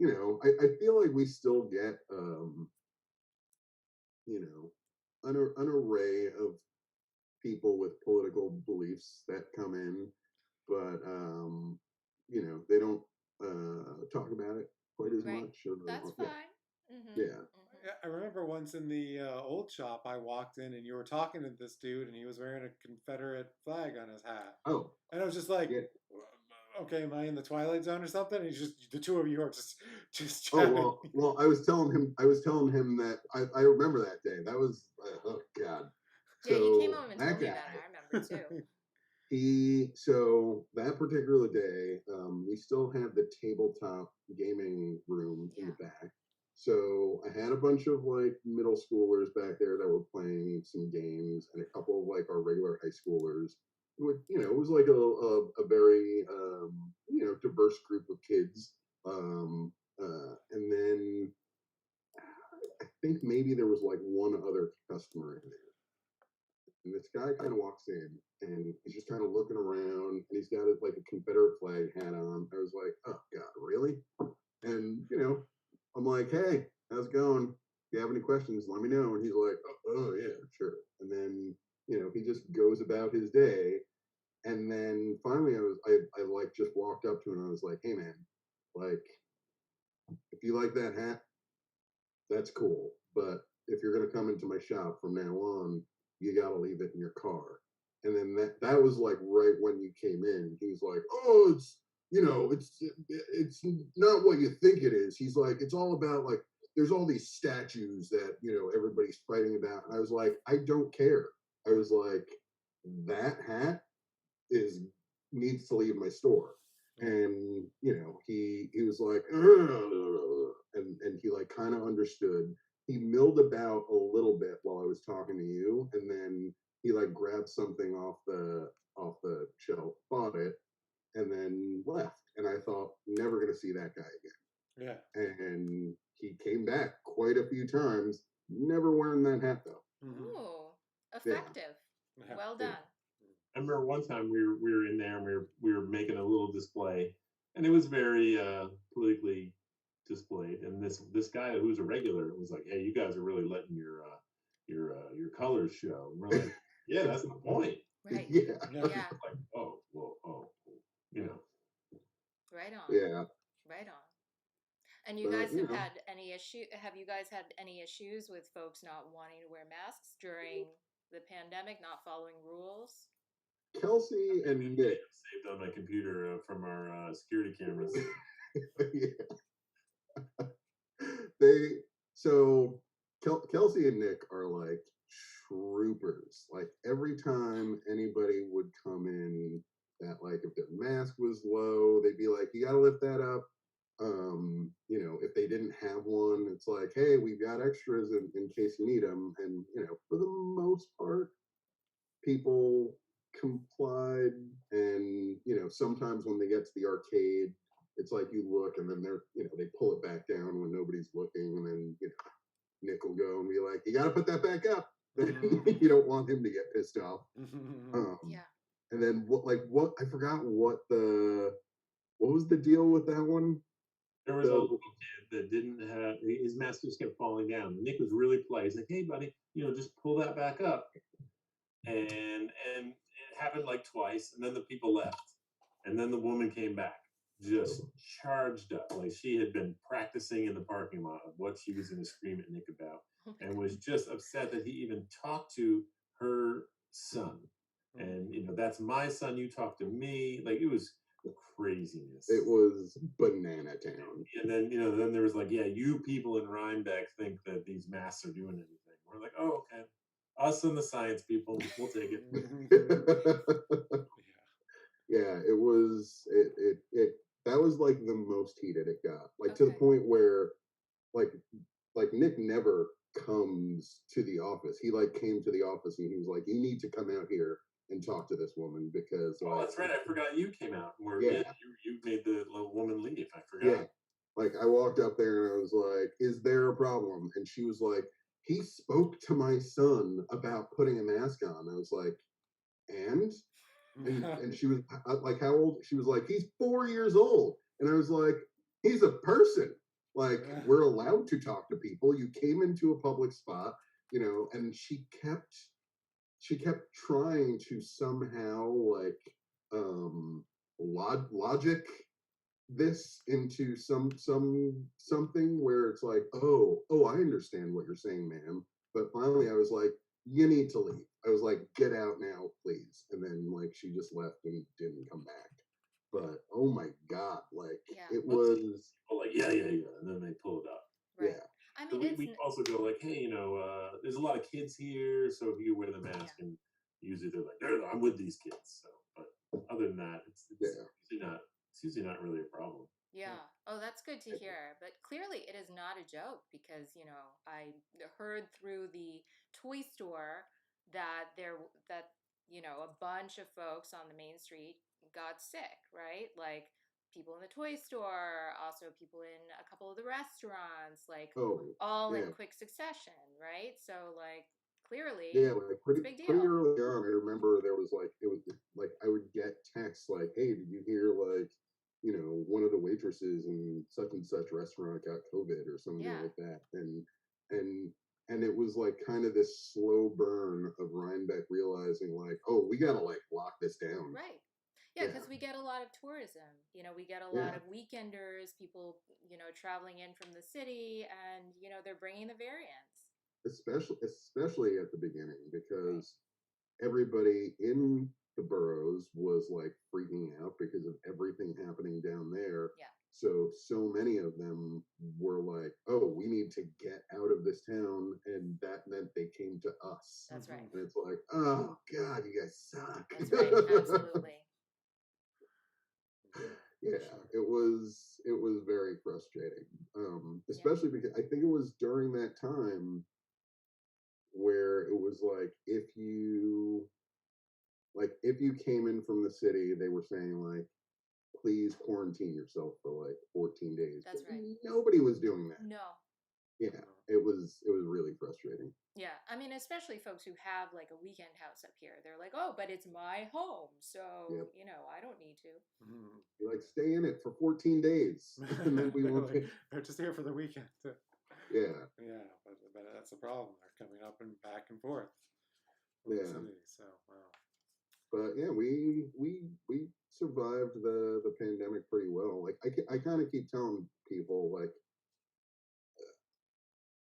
I feel like we still get, an array of people with political beliefs that come in, but, they don't talk about it quite as Right. much. Or, That's yeah. fine. Yeah. I remember once in the old shop, I walked in and you were talking to this dude, and he was wearing a Confederate flag on his hat. Oh. And I was just like, Yeah. okay, am I in the Twilight Zone or something? And he's just, the two of you are just Oh chatting. well, I was telling him that I remember that day. That was oh god. Yeah, So you came home and that told me guy, about it. I remember too. So that particular day, we still had the tabletop gaming room in the back. So I had a bunch of like middle schoolers back there that were playing some games, and a couple of like our regular high schoolers. It was like a very diverse group of kids. And then I think maybe there was like one other customer in there. And this guy kind of walks in and he's just kind of looking around, and he's got like a Confederate flag hat on. I was like, oh God, really? And, I'm like, hey, how's it going? If you have any questions, let me know. And he's like, oh yeah, sure. And then, he just goes about his day. And then finally I like just walked up to him and I was like, hey man, like, if you like that hat, that's cool. But if you're gonna come into my shop from now on, you gotta leave it in your car. And then that was like right when you came in. He was like, oh, it's not what you think it is. He's like, it's all about like there's all these statues that everybody's fighting about. And I was like, I don't care. I was like, that hat is needs to leave my store. And he was like, and he like kind of understood. He milled about a little bit while I was talking to you, and then he like grabbed something off the shelf, bought it, and then left. And I thought, never gonna see that guy again. Yeah. And he came back quite a few times, never wearing that hat though. Ooh, Yeah. effective. Yeah. Well Yeah. done. I remember one time we were in there and we were making a little display, and it was very politically displayed. And this guy who's a regular was like, "Hey, you guys are really letting your colors show." And we're like, "Yeah, that's the point." Right. Yeah. Yeah. Yeah. Like, oh, well, oh, you know. Right on. Yeah. Right on. And you But guys have you guys had any issues with folks not wanting to wear masks during the pandemic, not following rules? Kelsey I and Nick. saved on my computer from our security cameras. Yeah. They so Kelsey and Nick are like troopers. Like every time anybody would come in that like if their mask was low, they'd be like, "You got to lift that up." If they didn't have one, it's like, "Hey, we've got extras in case you need them." And for the most part, people complied. And sometimes when they get to the arcade, it's like you look and then they pull it back down when nobody's looking, and then Nick will go and be like, "You got to put that back up." You don't want him to get pissed off. Yeah. And then what I forgot what was the deal with that one. There was a little kid that didn't have his mask just kept falling down. Nick was really polite. He's like, "Hey, buddy, just pull that back up." And it happened like twice, and then the people left, and then the woman came back, just charged up like she had been practicing in the parking lot of what she was going to scream at Nick about, Oh my and God. was just upset that he even talked to her son. And that's my son. You talk to me. Like, it was craziness. It was banana town. And then there was like, yeah, you people in Rhinebeck think that these masks are doing anything. We're like, oh, okay. Us and the science people, we'll take it. Yeah, it was it that was like the most heated it got. Like to the Okay. point where like Nick never comes to the office. He like came to the office and he was like, "You need to come out here and talk to this woman because Oh, that's right. I forgot you came out. Yeah. You made the little woman leave. I Yeah. forgot. Like I walked up there and I was like, "Is there a problem?" And she was like, "He spoke to my son about putting a mask on." I was like, "And?" And she was like, "How old?" She was like, "He's 4 years old." And I was like, "He's a person. Like, we're allowed to talk to people. You came into a public spot, And she kept trying to somehow like logic this into something where it's like, oh, I understand what you're saying, ma'am. But finally I was like, "You need to leave." I was like, "Get out now, please." And then like she just left and didn't come back. But oh my god, like Yeah. it was Like, yeah, and then they pull it up. Right. yeah. I So mean, we also go like, hey, there's a lot of kids here, so if you wear the mask, Yeah. and usually they're like, "No, I'm with these kids." So, but other than that, it's usually not really a problem. Yeah. Oh, that's good to hear. But clearly, it is not a joke because I heard through the toy store that a bunch of folks on the main street got sick, right? Like people in the toy store, also people in a couple of the restaurants, like Oh all in yeah. quick succession, right? So like clearly, Yeah, like it's a big pretty deal. early on, I remember there was like it was like I would get texts like, "Hey, did you hear like one of the waitresses in such and such restaurant got COVID or something Yeah. like that?" And and it was like kind of this slow burn of Rhinebeck realizing like, "Oh, we gotta like lock this down." Right. Yeah, Yeah, because we get a lot of tourism. We get a lot yeah, of weekenders, people, traveling in from the city, and, they're bringing the variants. especially at the beginning Right. because everybody in the boroughs was like freaking out because of everything happening down there. Yeah. so many of them were like, oh, we need to get out of this town, and that meant they came to us. That's right. And it's like, oh God, you guys suck. That's right. Absolutely. Yeah, Sure. it was very frustrating, especially because I think it was during that time where it was like, if you came in from the city, they were saying like, please quarantine yourself for like 14 days. That's But right. nobody was doing that. No. Yeah, it was really frustrating. Yeah, I mean, especially folks who have like a weekend house up here. They're like, oh, but it's my home, so Yep. I don't need to. You're like, stay in it for 14 days, and then we won't. Like, they're just here for the weekend. Yeah, Yeah, but that's the problem. They're coming up and back and forth. Yeah. So wow. But yeah, we survived the pandemic pretty well. Like I kind of keep telling people like,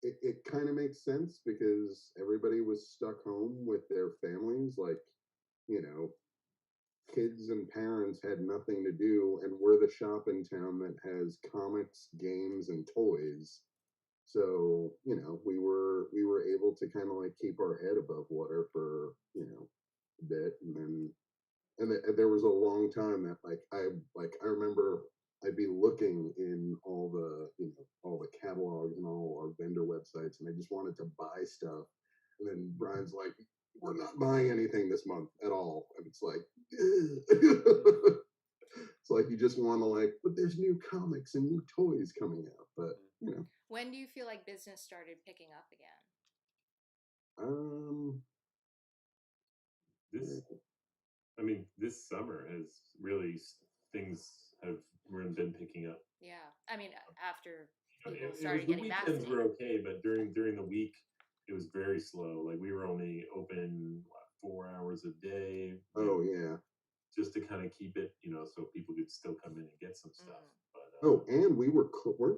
it kind of makes sense because everybody was stuck home with their families. Like, you know, kids and parents had nothing to do, and we're the shop in town that has comics, games, and toys. So, we were able to kind of like keep our head above water for, a bit. And there was a long time that I remember I'd be looking in all the catalogs and all our vendor websites, and I just wanted to buy stuff. And then Brian's like, we're not buying anything this month at all. And it's like, it's like you just want to like, but there's new comics and new toys coming out. But When do you feel like business started picking up again? This, I mean, this summer has really things have been picking up. Yeah, I mean, after people It started was, the getting weekends vaccinated. were okay, but during the week it was very slow. Like we were only open 4 hours a day. oh yeah. Just to kind of keep it, so people could still come in and get some stuff. But Oh, and we were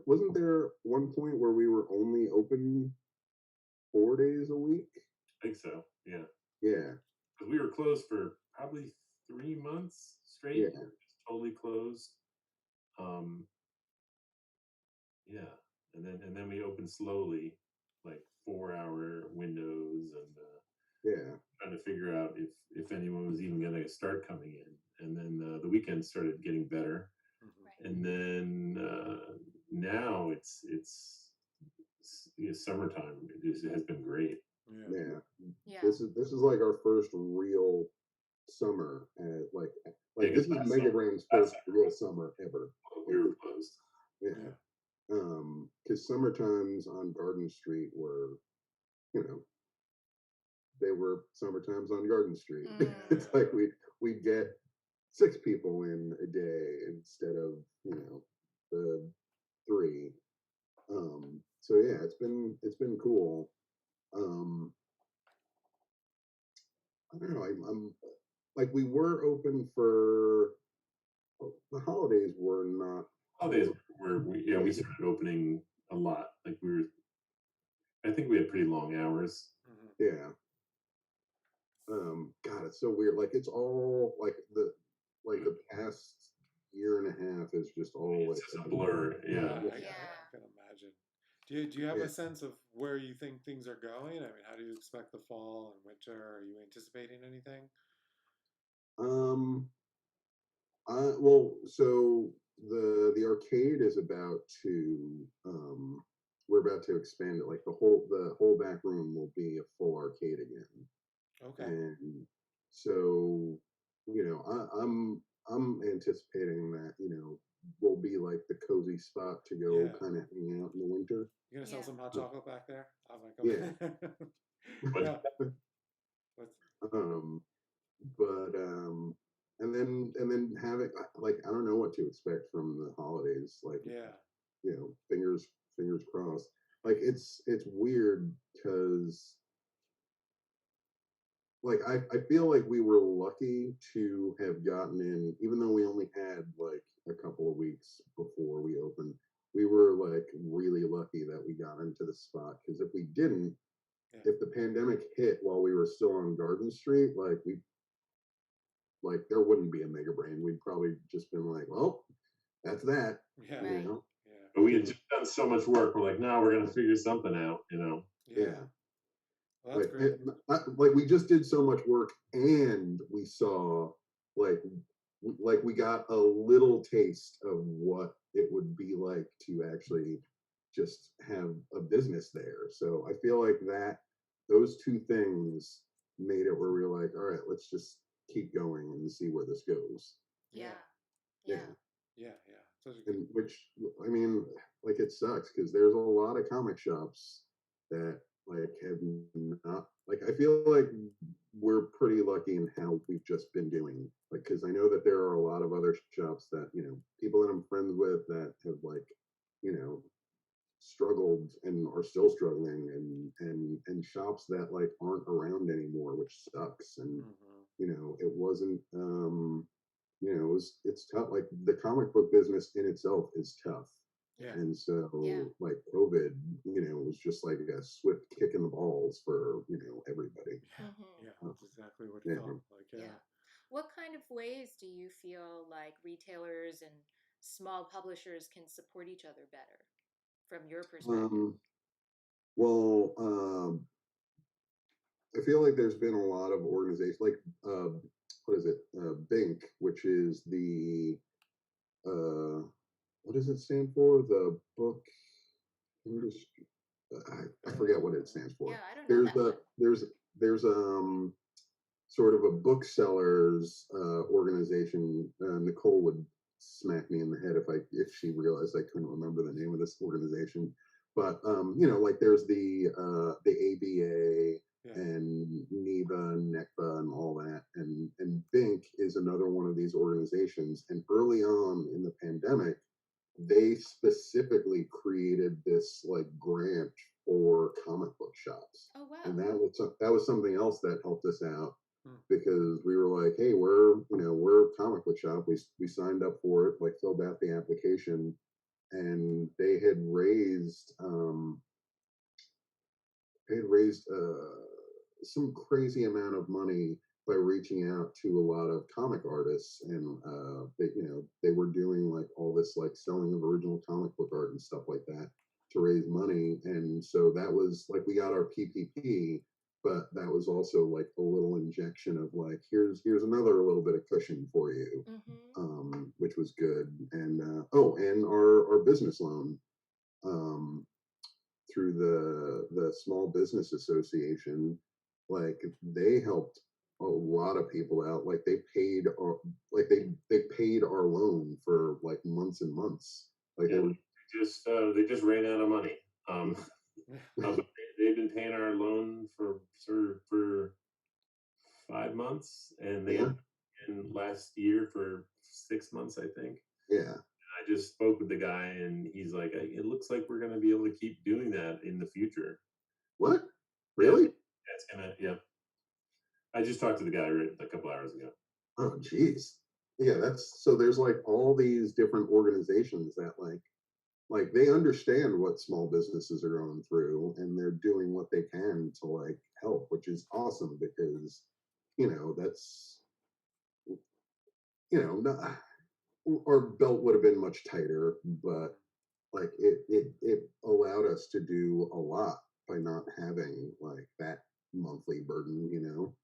wasn't there one point where we were only open 4 days a week? I think so. Yeah. Yeah. Because we were closed for probably 3 months straight. Yeah. Just totally closed. Yeah, and then we opened slowly, like 4 hour windows, and Yeah. trying to figure out if anyone was even going to start coming in. And then the weekends started getting better, Right. and then now summertime. It has been great. Yeah. Yeah. This is like our first real summer. Like Yeah, this is last Megabrain's summer- first real summer ever. we were closed. Yeah. Because summertimes on Garden Street were, they were summertimes on Garden Street. It's like we'd get 6 people in a day instead of, the 3. So yeah, it's been cool. I don't know. I'm like, we were open for the holidays. Were not Holidays we started opening a lot. Like I think we had pretty long hours. Yeah. God, it's so weird. Like it's all like the past year and a half is just all It's like just a blur. Yeah. I can imagine. Do you have a sense of where you think things are going? I mean, how do you expect the fall and winter? Are you anticipating anything? Well, so the arcade is about to we're about to expand it. Like the whole back room will be a full arcade again. Okay. And so, I'm anticipating that, will be like the cozy spot to go kind of hang out in the winter. You gonna sell some hot chocolate back there? I'm like, Yeah. yeah. But and then having like, I don't know what to expect from the holidays. Like, fingers crossed. Like it's weird because like I feel like we were lucky to have gotten in, even though we only had like a couple of weeks before we opened. We were like really lucky that we got into the spot, because if we didn't, if the pandemic hit while we were still on Garden Street, like there wouldn't be a Megabrain. We'd probably just been like, well, that's that. Yeah. You Right. know, Yeah. But we had just done so much work. We're like, no, we're gonna figure something out. You know. Yeah. yeah. Well, that's great. Like we just did so much work, and we saw like we got a little taste of what it would be like to actually just have a business there. So I feel like that those two things made it where we were like, all right, let's just keep going and see where this goes. Yeah. Yeah. Yeah. Yeah. Yeah. Such a good. And which, I mean, like it sucks because there's a lot of comic shops that like have not like I feel like we're pretty lucky in how we've just been doing, like, because I know that there are a lot of other shops that, you know, people that I'm friends with that have, like, you know, struggled and are still struggling, and shops that like aren't around anymore, which sucks. And Mhm. you know, it wasn't you know, it's tough. Like the comic book business in itself is tough. Yeah. And Yeah. so like COVID, you know, was just like a swift kick in the balls for, you know, everybody. Yeah. Mhm. Yeah. That's exactly what it Yeah. felt like. Yeah. Yeah. What kind of ways do you feel like retailers and small publishers can support each other better from your perspective? Um, well, I feel like there's been a lot of organizations like what is it? Bink, which is the uh what does it stand for? The book industry. I forget what it stands for. Yeah, I don't know There's that one. a there's sort of a booksellers organization. Nicole would smack me in the head if she realized I couldn't remember the name of this organization. But you know, like there's the ABA Yeah. and NEBA and NECBA and all that, and Bink is another one of these organizations. And early on in the pandemic, they specifically created this like grant for comic book shops, Oh, and wow. that was something else that helped us out Hmm. because we were like, hey, we're a comic book shop. We signed up for it, like filled out the application, and they had raised some crazy amount of money by reaching out to a lot of comic artists, and they, you know, they were doing like all this like selling of original comic book art and stuff like that to raise money. And so that was like we got our PPP, but that was also like a little injection of like here's another little bit of cushion for you, Mhm. which was good. And and our business loan, um, through the Small Business Association, like they helped a lot of people out. Like they paid our loan for like months and months. Like Yeah, they just ran out of money. Um, but they've been paying our loan for 5 months, and they yeah, had in last year for 6 months, I think. yeah. I just spoke with the guy, and he's like, "It looks like we're going to be able to keep doing that in the future." What? Yeah, Really? it's gonna. Yeah, I just talked to the guy a couple hours ago. Oh, geez. Yeah, that's so. There's like all these different organizations that like they understand what small businesses are going through, and they're doing what they can to like help, which is awesome because you know that's you know not, our belt would have been much tighter, but like it allowed us to do a lot by not having like that monthly burden, you know.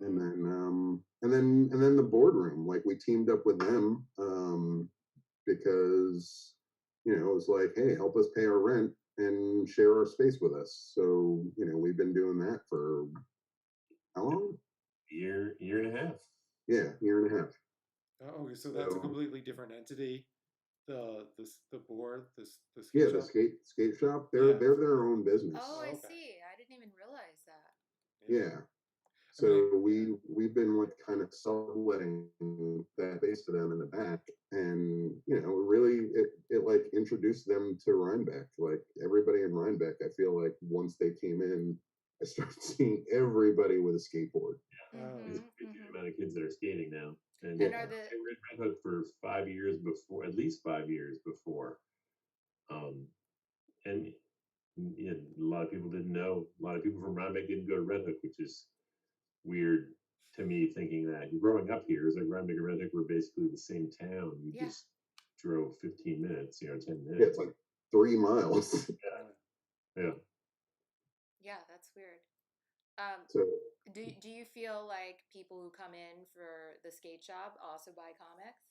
And Mhm. then the boardroom, like we teamed up with them because you know it was like, hey, help us pay our rent and share our space with us. So you know we've been doing that for how long? Year and a half. Yeah, year and a half. Oh, okay, so that's a So completely different entity. The board, the skate yeah, the shop. skate shop, Yeah. they're their own Oh, business. I Oh, okay. see. I didn't even realize that. Yeah. Yeah. I mean, So yeah. we've been like kind of subletting that space to them in the back, and you know, really it like introduced them to Rhinebeck. Like everybody in Rhinebeck, I feel like once they came in, I started seeing everybody with a skateboard. There's a Mhm. crazy Mhm. amount of kids that are skating now, and And Yeah, are the they were in Red Hook for 5 years before, at least 5 years before. Um, and yeah, a lot of people didn't know. A lot of people from Rhinebeck didn't go to Red Hook, which is weird to me. Thinking that growing up here, is like Rhinebeck and Red Hook were basically the same town. You yeah. just drove 15 minutes, 10 minutes. Yeah, it's like 3 miles. Yeah. Yeah, that's weird. So Do you feel like people who come in for the skate shop also buy comics?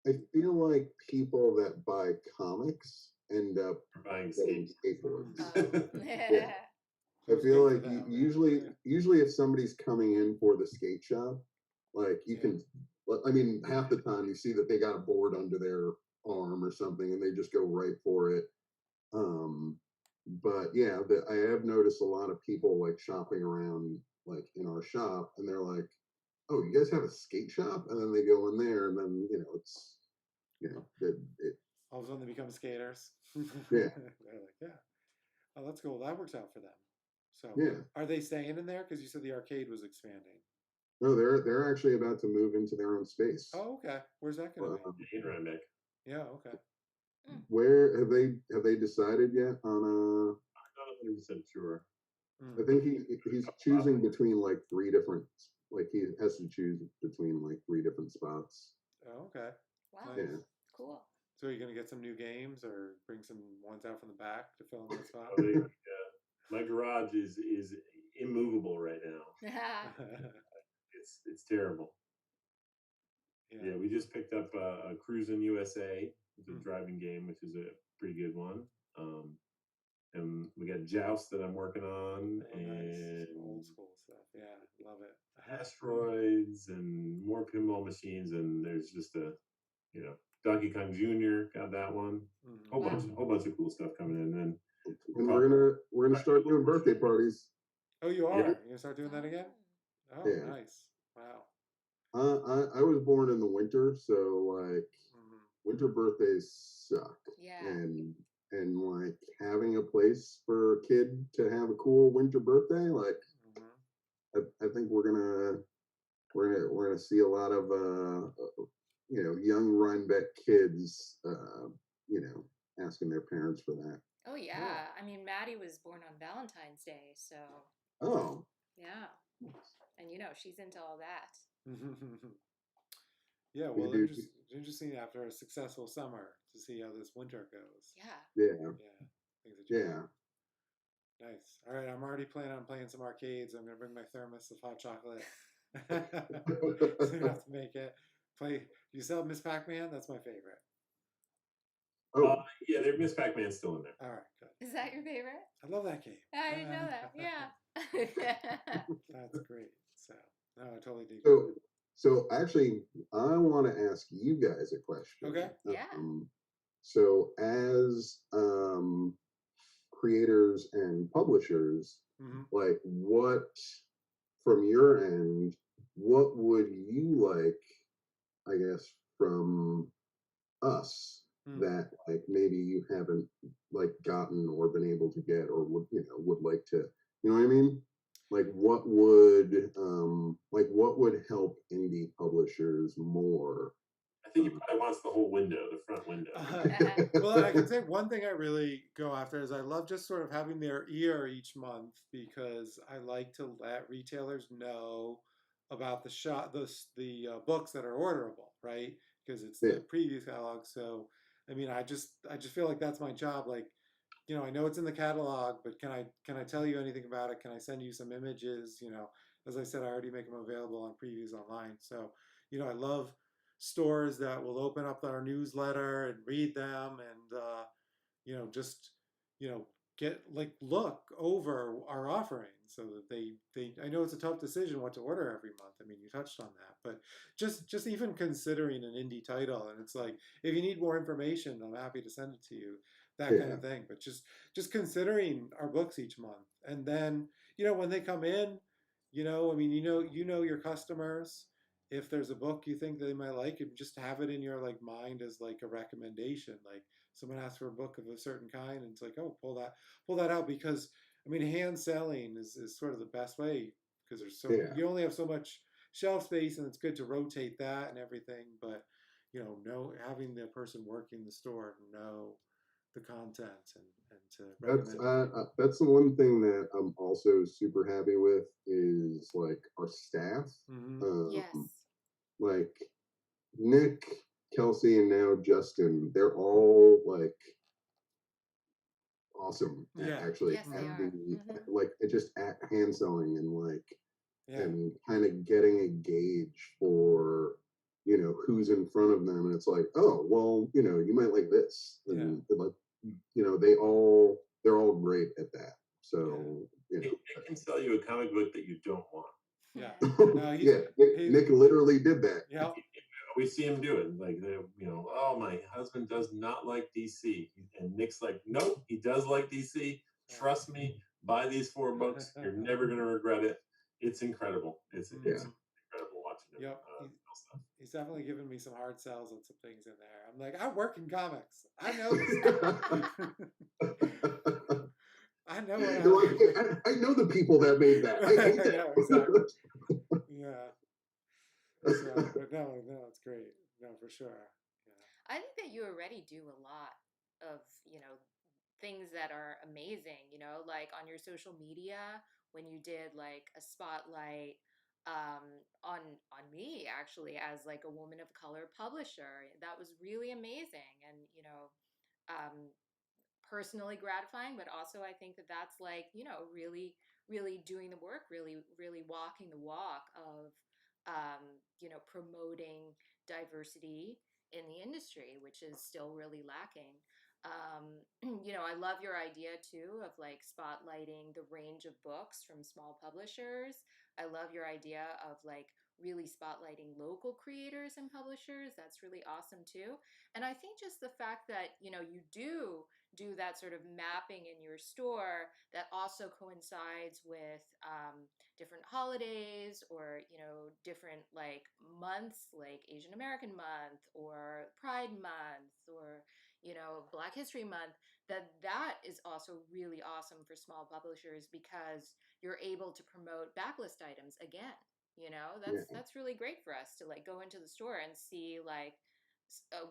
I feel like people that buy comics end up Buying getting skates. skateboards. Oh. Yeah. I Feels feel good for like them, usually if somebody's coming in for the skate shop, like you can, I mean, half the time you see that they got a board under their arm or something, and they just go right for it. But yeah, I have noticed a lot of people like shopping around, like in our shop, and they're like, "Oh, you guys have a skate shop?" And then they go in there, and then it's all of a sudden they become skaters. yeah, They're like, yeah, oh, that's cool. That works out for them. So, yeah. are they staying in there? Because you said the arcade was expanding. No, they're actually about to move into their own space. Oh, okay. Where's that going to be? In Rhinebeck. Yeah, okay. Where have they decided yet on I'm not 100% sure. I think he's choosing between like 3 different, like he has to choose between like 3 different spots. Oh, okay. Wow. Nice. Yeah. Cool. So are you going to get some new games or bring some ones out from the back to fill in that spot? My garage is immovable right now. It's terrible. Yeah, we just picked up a Cruisin' USA. It's a driving game, which is a pretty good one. And we got Joust that I'm working on, Oh, and nice. Old school stuff. Yeah, love it. asteroids and more pinball machines, and there's just a Donkey Kong Jr. got that one. Whole bunch of cool stuff coming in. And we're gonna start doing birthday parties. Oh, you are? Yeah. You're gonna start doing that again? Oh, Yeah. nice. Wow. I was born in the winter, so like winter birthdays suck. Yeah. And like having a place for a kid to have a cool winter birthday, like I think we're gonna see a lot of young Rhinebeck kids asking their parents for that. Oh yeah. I mean, Maddie was born on Valentine's Day, so Oh. yeah. And she's into all that. Yeah, well, interesting after a successful summer to see how this winter goes. Yeah. Yeah. Nice. All right, I'm already planning on playing some arcades. I'm gonna bring my thermos of hot chocolate. So you have to make it. Play. You sell Miss Pac-Man? That's my favorite. Oh. Yeah, there's Miss Pac-Man still in there. All right, good. Is that your favorite? I love that game. I didn't know that. Yeah. That's great. So, no, I totally do. So actually, I want to ask you guys a question. Okay. Yeah. So as creators and publishers, like what, from your end, what would you like, I guess, from us that like maybe you haven't like gotten or been able to get or would like to, you know what I mean? Like what would help indie publishers more? I think he probably wants the whole window, the front window. Well, I can say one thing I really go after is I love just sort of having their ear each month, because I like to let retailers know about the books that are orderable, right? Because it's the preview catalog. So, I mean, I just feel like that's my job. Like, I know it's in the catalog, but can I tell you anything about it? Can I send you some images? As I said, I already make them available on previews online. So, I love stores that will open up our newsletter and read them, and just get look over our offerings, so that they I know it's a tough decision what to order every month. I mean, you touched on that, but just even considering an indie title, and it's like, if you need more information, I'm happy to send it to you, that kind of thing. But just considering our books each month, and then when they come in, I mean, your customers. If there's a book you think they might like, you just have it in your mind as a recommendation. Like, someone asks for a book of a certain kind, and it's like, oh, pull that out, because I mean, hand selling is sort of the best way, because you only have so much shelf space, and it's good to rotate that and everything. But having the person working the store know the content and to recommend. That's the one thing that I'm also super happy with is like our staff. Yes. like Nick, Kelsey, and now Justin, they're all like awesome at actually Yes, they at are. the like just at hand sewing and like yeah, and kind of getting a gauge for who's in front of them, and it's like, oh well, you might like this, yeah, and like they're all great at that. So They can sell you a comic book that you don't want. yeah. Mhm. No, yeah, he's Nick literally did that. yeah, We see him do it. Like, oh, my husband does not like DC. And Nick's like, nope, he does like DC. Trust me, buy these 4 books. You're never going to regret it. It's incredible. It's Yeah. incredible watching him yep. sell stuff. He's definitely given me some hard sells on some things in there. I'm like, I work in comics. I know this stuff. I know what I know the people that made that. I hate that. yeah, exactly. Yeah. So, but no, it's great. No, for sure. Yeah. I think that you already do a lot of, things that are amazing, like on your social media when you did like a spotlight on me actually as like a woman of color publisher. That was really amazing and, um personally gratifying, but also I think that that's like, really, really doing the work, really, really walking the walk of, promoting diversity in the industry, which is still really lacking. I love your idea too of like spotlighting the range of books from small publishers. I love your idea of like really spotlighting local creators and publishers. That's really awesome too. And I think just the fact that, you do that sort of mapping in your store that also coincides with different holidays or different like months like Asian American month or Pride month or Black History month, that is also really awesome for small publishers because you're able to promote backlist items again. Yeah. That's really great for us to like go into the store and see like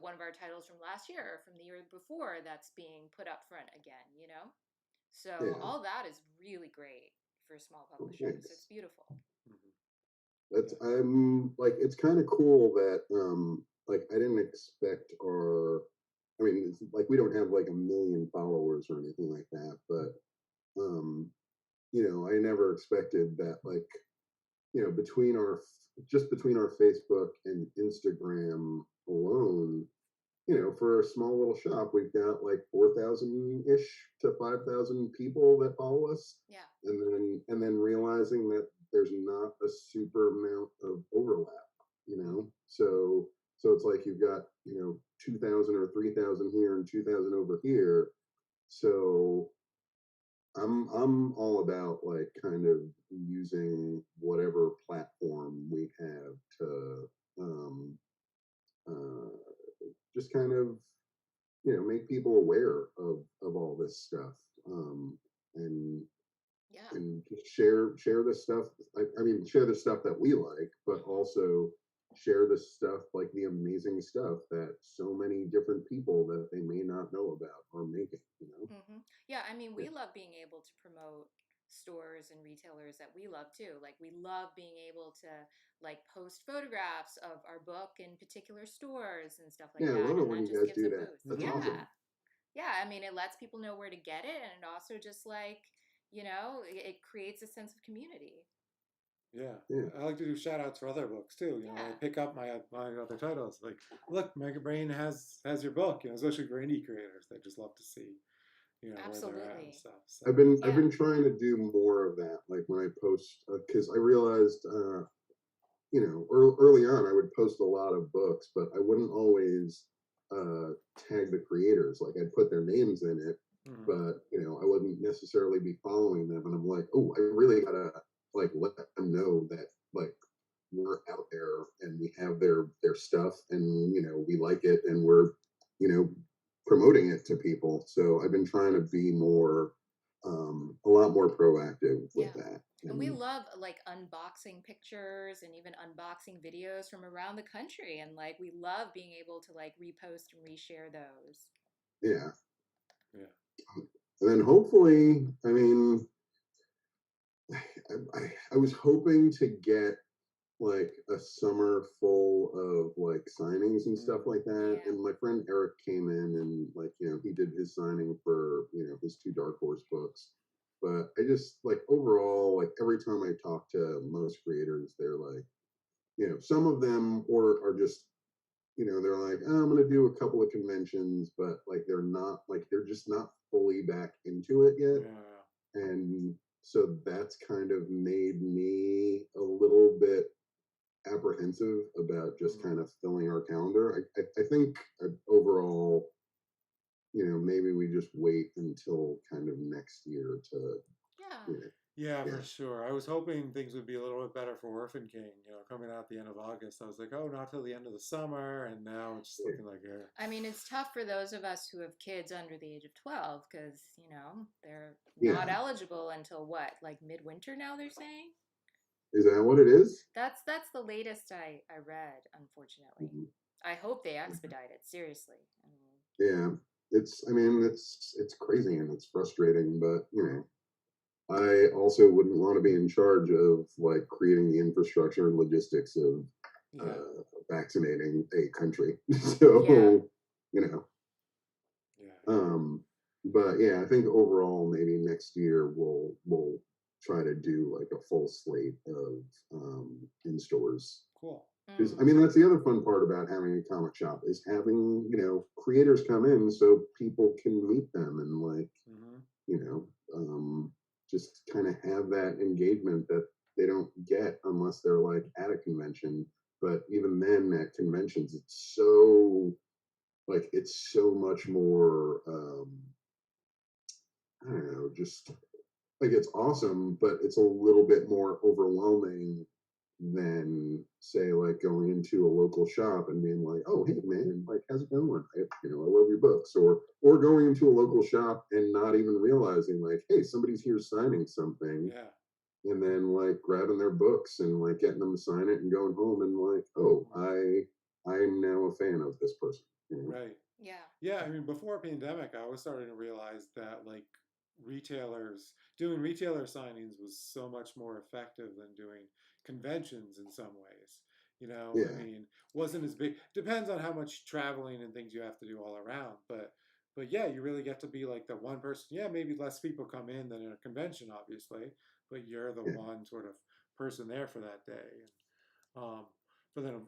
one of our titles from last year or from the year before that's being put up front again. So Yeah. all that is really great for small Oh, publishers. It's thanks. beautiful. Mhm. That's Yeah. I'm like it's kind of cool that like I didn't expect our I mean it's like we don't have like a million followers or anything like that, but um I never expected that like between our just between our Facebook and Instagram alone, for a small little shop, we've got like 4,000 ish to 5,000 people that follow us, Yeah. and then realizing that there's not a super amount of overlap, so it's like you've got 2,000 or 3,000 here and 2,000 over here, so I'm all about like kind of using whatever platform we have to uh, just kind of make people aware of all this stuff, and Yeah. just share the stuff. I mean, share the stuff that we like, but also share the stuff like the amazing stuff that so many different people that they may not know about are making. Yeah, I mean, we Yeah, love being able to promote stores and retailers that we love too. Like, we love being able to like post photographs of our book in particular stores and stuff like yeah, I that, love it and when that you just guys gives do a that. boost. That's Yeah, awesome. yeah. I mean, it lets people know where to get it, and it also just like it creates a sense of community. Yeah. Yeah, I like to do shout outs for other books too. I Yeah, pick up my other titles. Like, look, Megabrain has your book, especially for indie creators. They just love to see, where they're at and absolutely. stuff. So I've Yeah. been trying to do more of that. Like when I post, because I realized, early on I would post a lot of books, but I wouldn't always tag the creators. Like I'd put their names in it, mhm. but I wouldn't necessarily be following them. And I'm like, oh, I really gotta like let them know that like we're out there and we have their stuff, and we like it, and we're you know promoting it to people. So I've been trying to be more a lot more proactive with Yeah. that. And we And love like unboxing pictures and even unboxing videos from around the country. And like we love being able to like repost and reshare those. yeah, Yeah. and then hopefully, I mean, I was hoping to get like a summer full of like signings and stuff like that. Yeah. And my friend Eric came in and like, he did his signing for, his two Dark Horse books. But I just like overall, like every time I talk to most creators, they're like, some of them or are just, they're like, oh, I'm gonna do a couple of conventions, but like they're just not fully back into it yet. Yeah. And so that's kind of made me a little bit apprehensive about just kind of filling our calendar. I think overall, maybe we just wait until kind of next year to, Yeah. you know, Yeah, for yeah, sure. I was hoping things would be a little bit better for Orphan King, coming out the end of August. I was like, oh, not till the end of the summer, and now it's just yeah, looking like air. I mean, it's tough for those of us who have kids under the age of 12 because, they're not yeah. eligible until what, like midwinter now, they're saying? Is that what it is? That's the latest I read, unfortunately. Mhm. I hope they expedite it, seriously. I mean, Yeah, I mean, it's crazy and it's frustrating, but I also wouldn't want to be in charge of like creating the infrastructure and logistics of Yeah, vaccinating a country. yeah. So, you know, yeah, but yeah, I think overall maybe next year we'll try to do like a full slate of in stores. cool. Because I Mm. mean that's the other fun part about having a comic shop is having creators come in so people can meet them and like Hmm. you know just kind of have that engagement that they don't get unless they're like at a convention. But even then, at conventions, it's so much more. I don't know, just like it's awesome, but it's a little bit more overwhelming than say like going into a local shop and being like, oh hey man, like how's it going? I love your books, or going into a local shop and not even realizing like, hey, somebody's here signing something, Yeah. and then like grabbing their books and like getting them to sign it and going home and like, oh, Mhm. I'm now a fan of this person. Right. Yeah. Yeah, I mean, before pandemic, I was starting to realize that like doing retailer signings was so much more effective than doing conventions in some ways. I Yeah, mean, wasn't as big. Depends on how much traveling and things you have to do all around, but yeah, you really get to be like the one person. Yeah, maybe less people come in than in a convention, obviously, but you're the yeah, one sort of person there for that day. And but then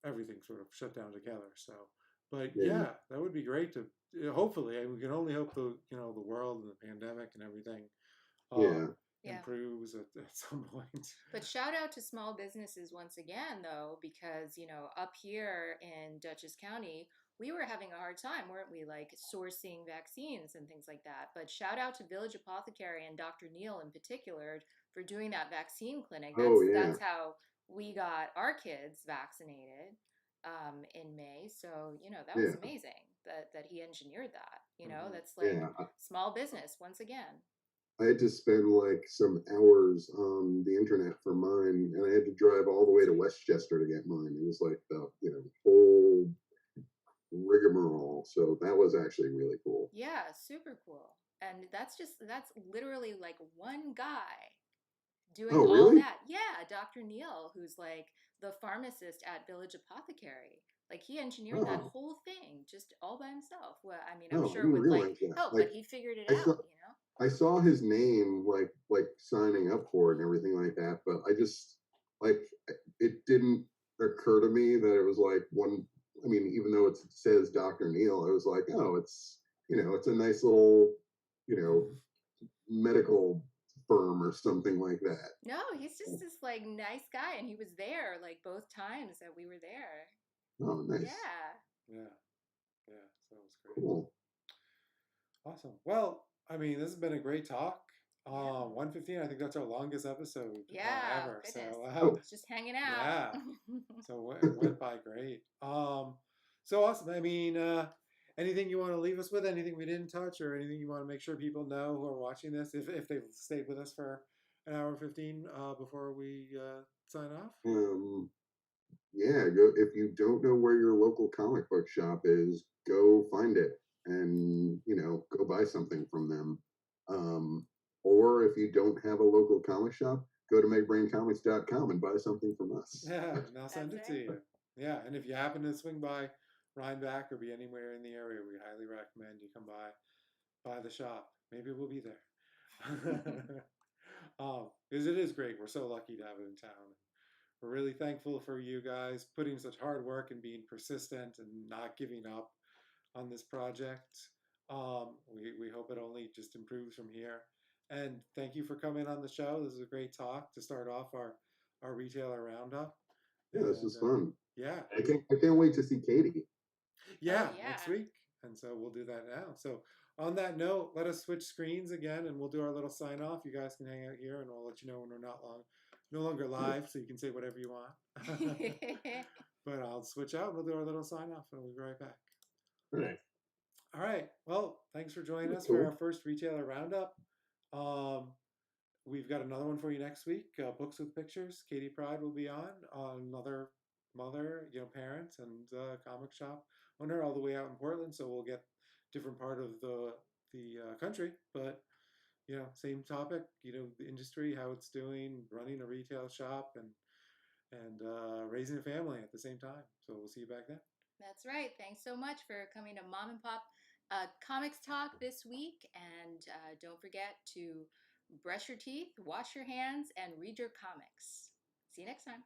everything sort of shut down together. So, but yeah, yeah, that would be great to hopefully. We can only hope the world and the pandemic and everything yeah, Yeah. improves at some point. But shout out to small businesses once again, though, because, up here in Dutchess County, we were having a hard time, weren't we? Like sourcing vaccines and things like that. But shout out to Village Apothecary and Dr. Neal in particular for doing that vaccine clinic. oh That's yeah, how we got our kids vaccinated in May. So, that was yeah, amazing that he engineered that. Hmm. That's like yeah. small business once again. I had to spend like some hours on the internet for mine, and I had to drive all the way to Westchester to get mine. It was like the whole rigmarole. So that was actually really cool. Yeah, super cool. And that's literally like one guy doing Oh all really? that. Yeah, Dr. Neal, who's like the pharmacist at Village Apothecary. Like he engineered that Oh, whole thing just all by himself. Well, I mean, I'm oh, I sure didn't with like realize that. help, but Like he figured it I saw out. I saw his name like signing up for it and everything like that, but I just like it didn't occur to me that it was like one. I mean, even though it says Dr. Neal, I was like, oh, it's a nice little you know medical firm or something like that. No, he's just this like nice guy and he was there like both times that we were there. Oh, nice, Yeah. Yeah, yeah, so that was great. cool. Awesome. Well, I mean, this has been a great talk. Yeah. 115. I think that's our longest episode Yeah, ever. goodness. So Oh, Just hanging out. yeah. So it went by great. So awesome. I mean, anything you want to leave us with? Anything we didn't touch, or anything you want to make sure people know who are watching this, if they've stayed with us for an hour and 15 before we sign off? um, yeah. Go if you don't know where your local comic book shop is, go find it and go buy something from them. Or if you don't have a local comic shop, go to megabraincomics.com and buy something from us. Yeah, and I'll send That's it to right. you. Yeah, and if you happen to swing by Rhinebeck or be anywhere in the area, we highly recommend you come by the shop. Maybe we'll be there. Because it is great. We're so lucky to have it in town. We're really thankful for you guys putting such hard work and being persistent and not giving up on this project. We hope it only just improves from here. And thank you for coming on the show. This is a great talk to start off our retailer roundup. Yeah, this And was fun. yeah, I can't wait to see Katie. yeah, Oh, next yeah. week. And so we'll do that now. So on that note, let us switch screens again and we'll do our little sign off. You guys can hang out here and we'll let you know when we're no longer live, so you can say whatever you want. But I'll switch out and we'll do our little sign off and we'll be right back. All right. Nice. All right. Well, thanks for joining us for Cool. our first retailer roundup. We've got another one for you next week. Books with Pictures. Katie Pride will be on. Another mother, parent, and comic shop owner all the way out in Portland. So we'll get different part of the country, but same topic. The industry, how it's doing, running a retail shop, and raising a family at the same time. So we'll see you back then. That's right. Thanks so much for coming to Mom and Pop Comics Talk this week. And don't forget to brush your teeth, wash your hands, and read your comics. See you next time.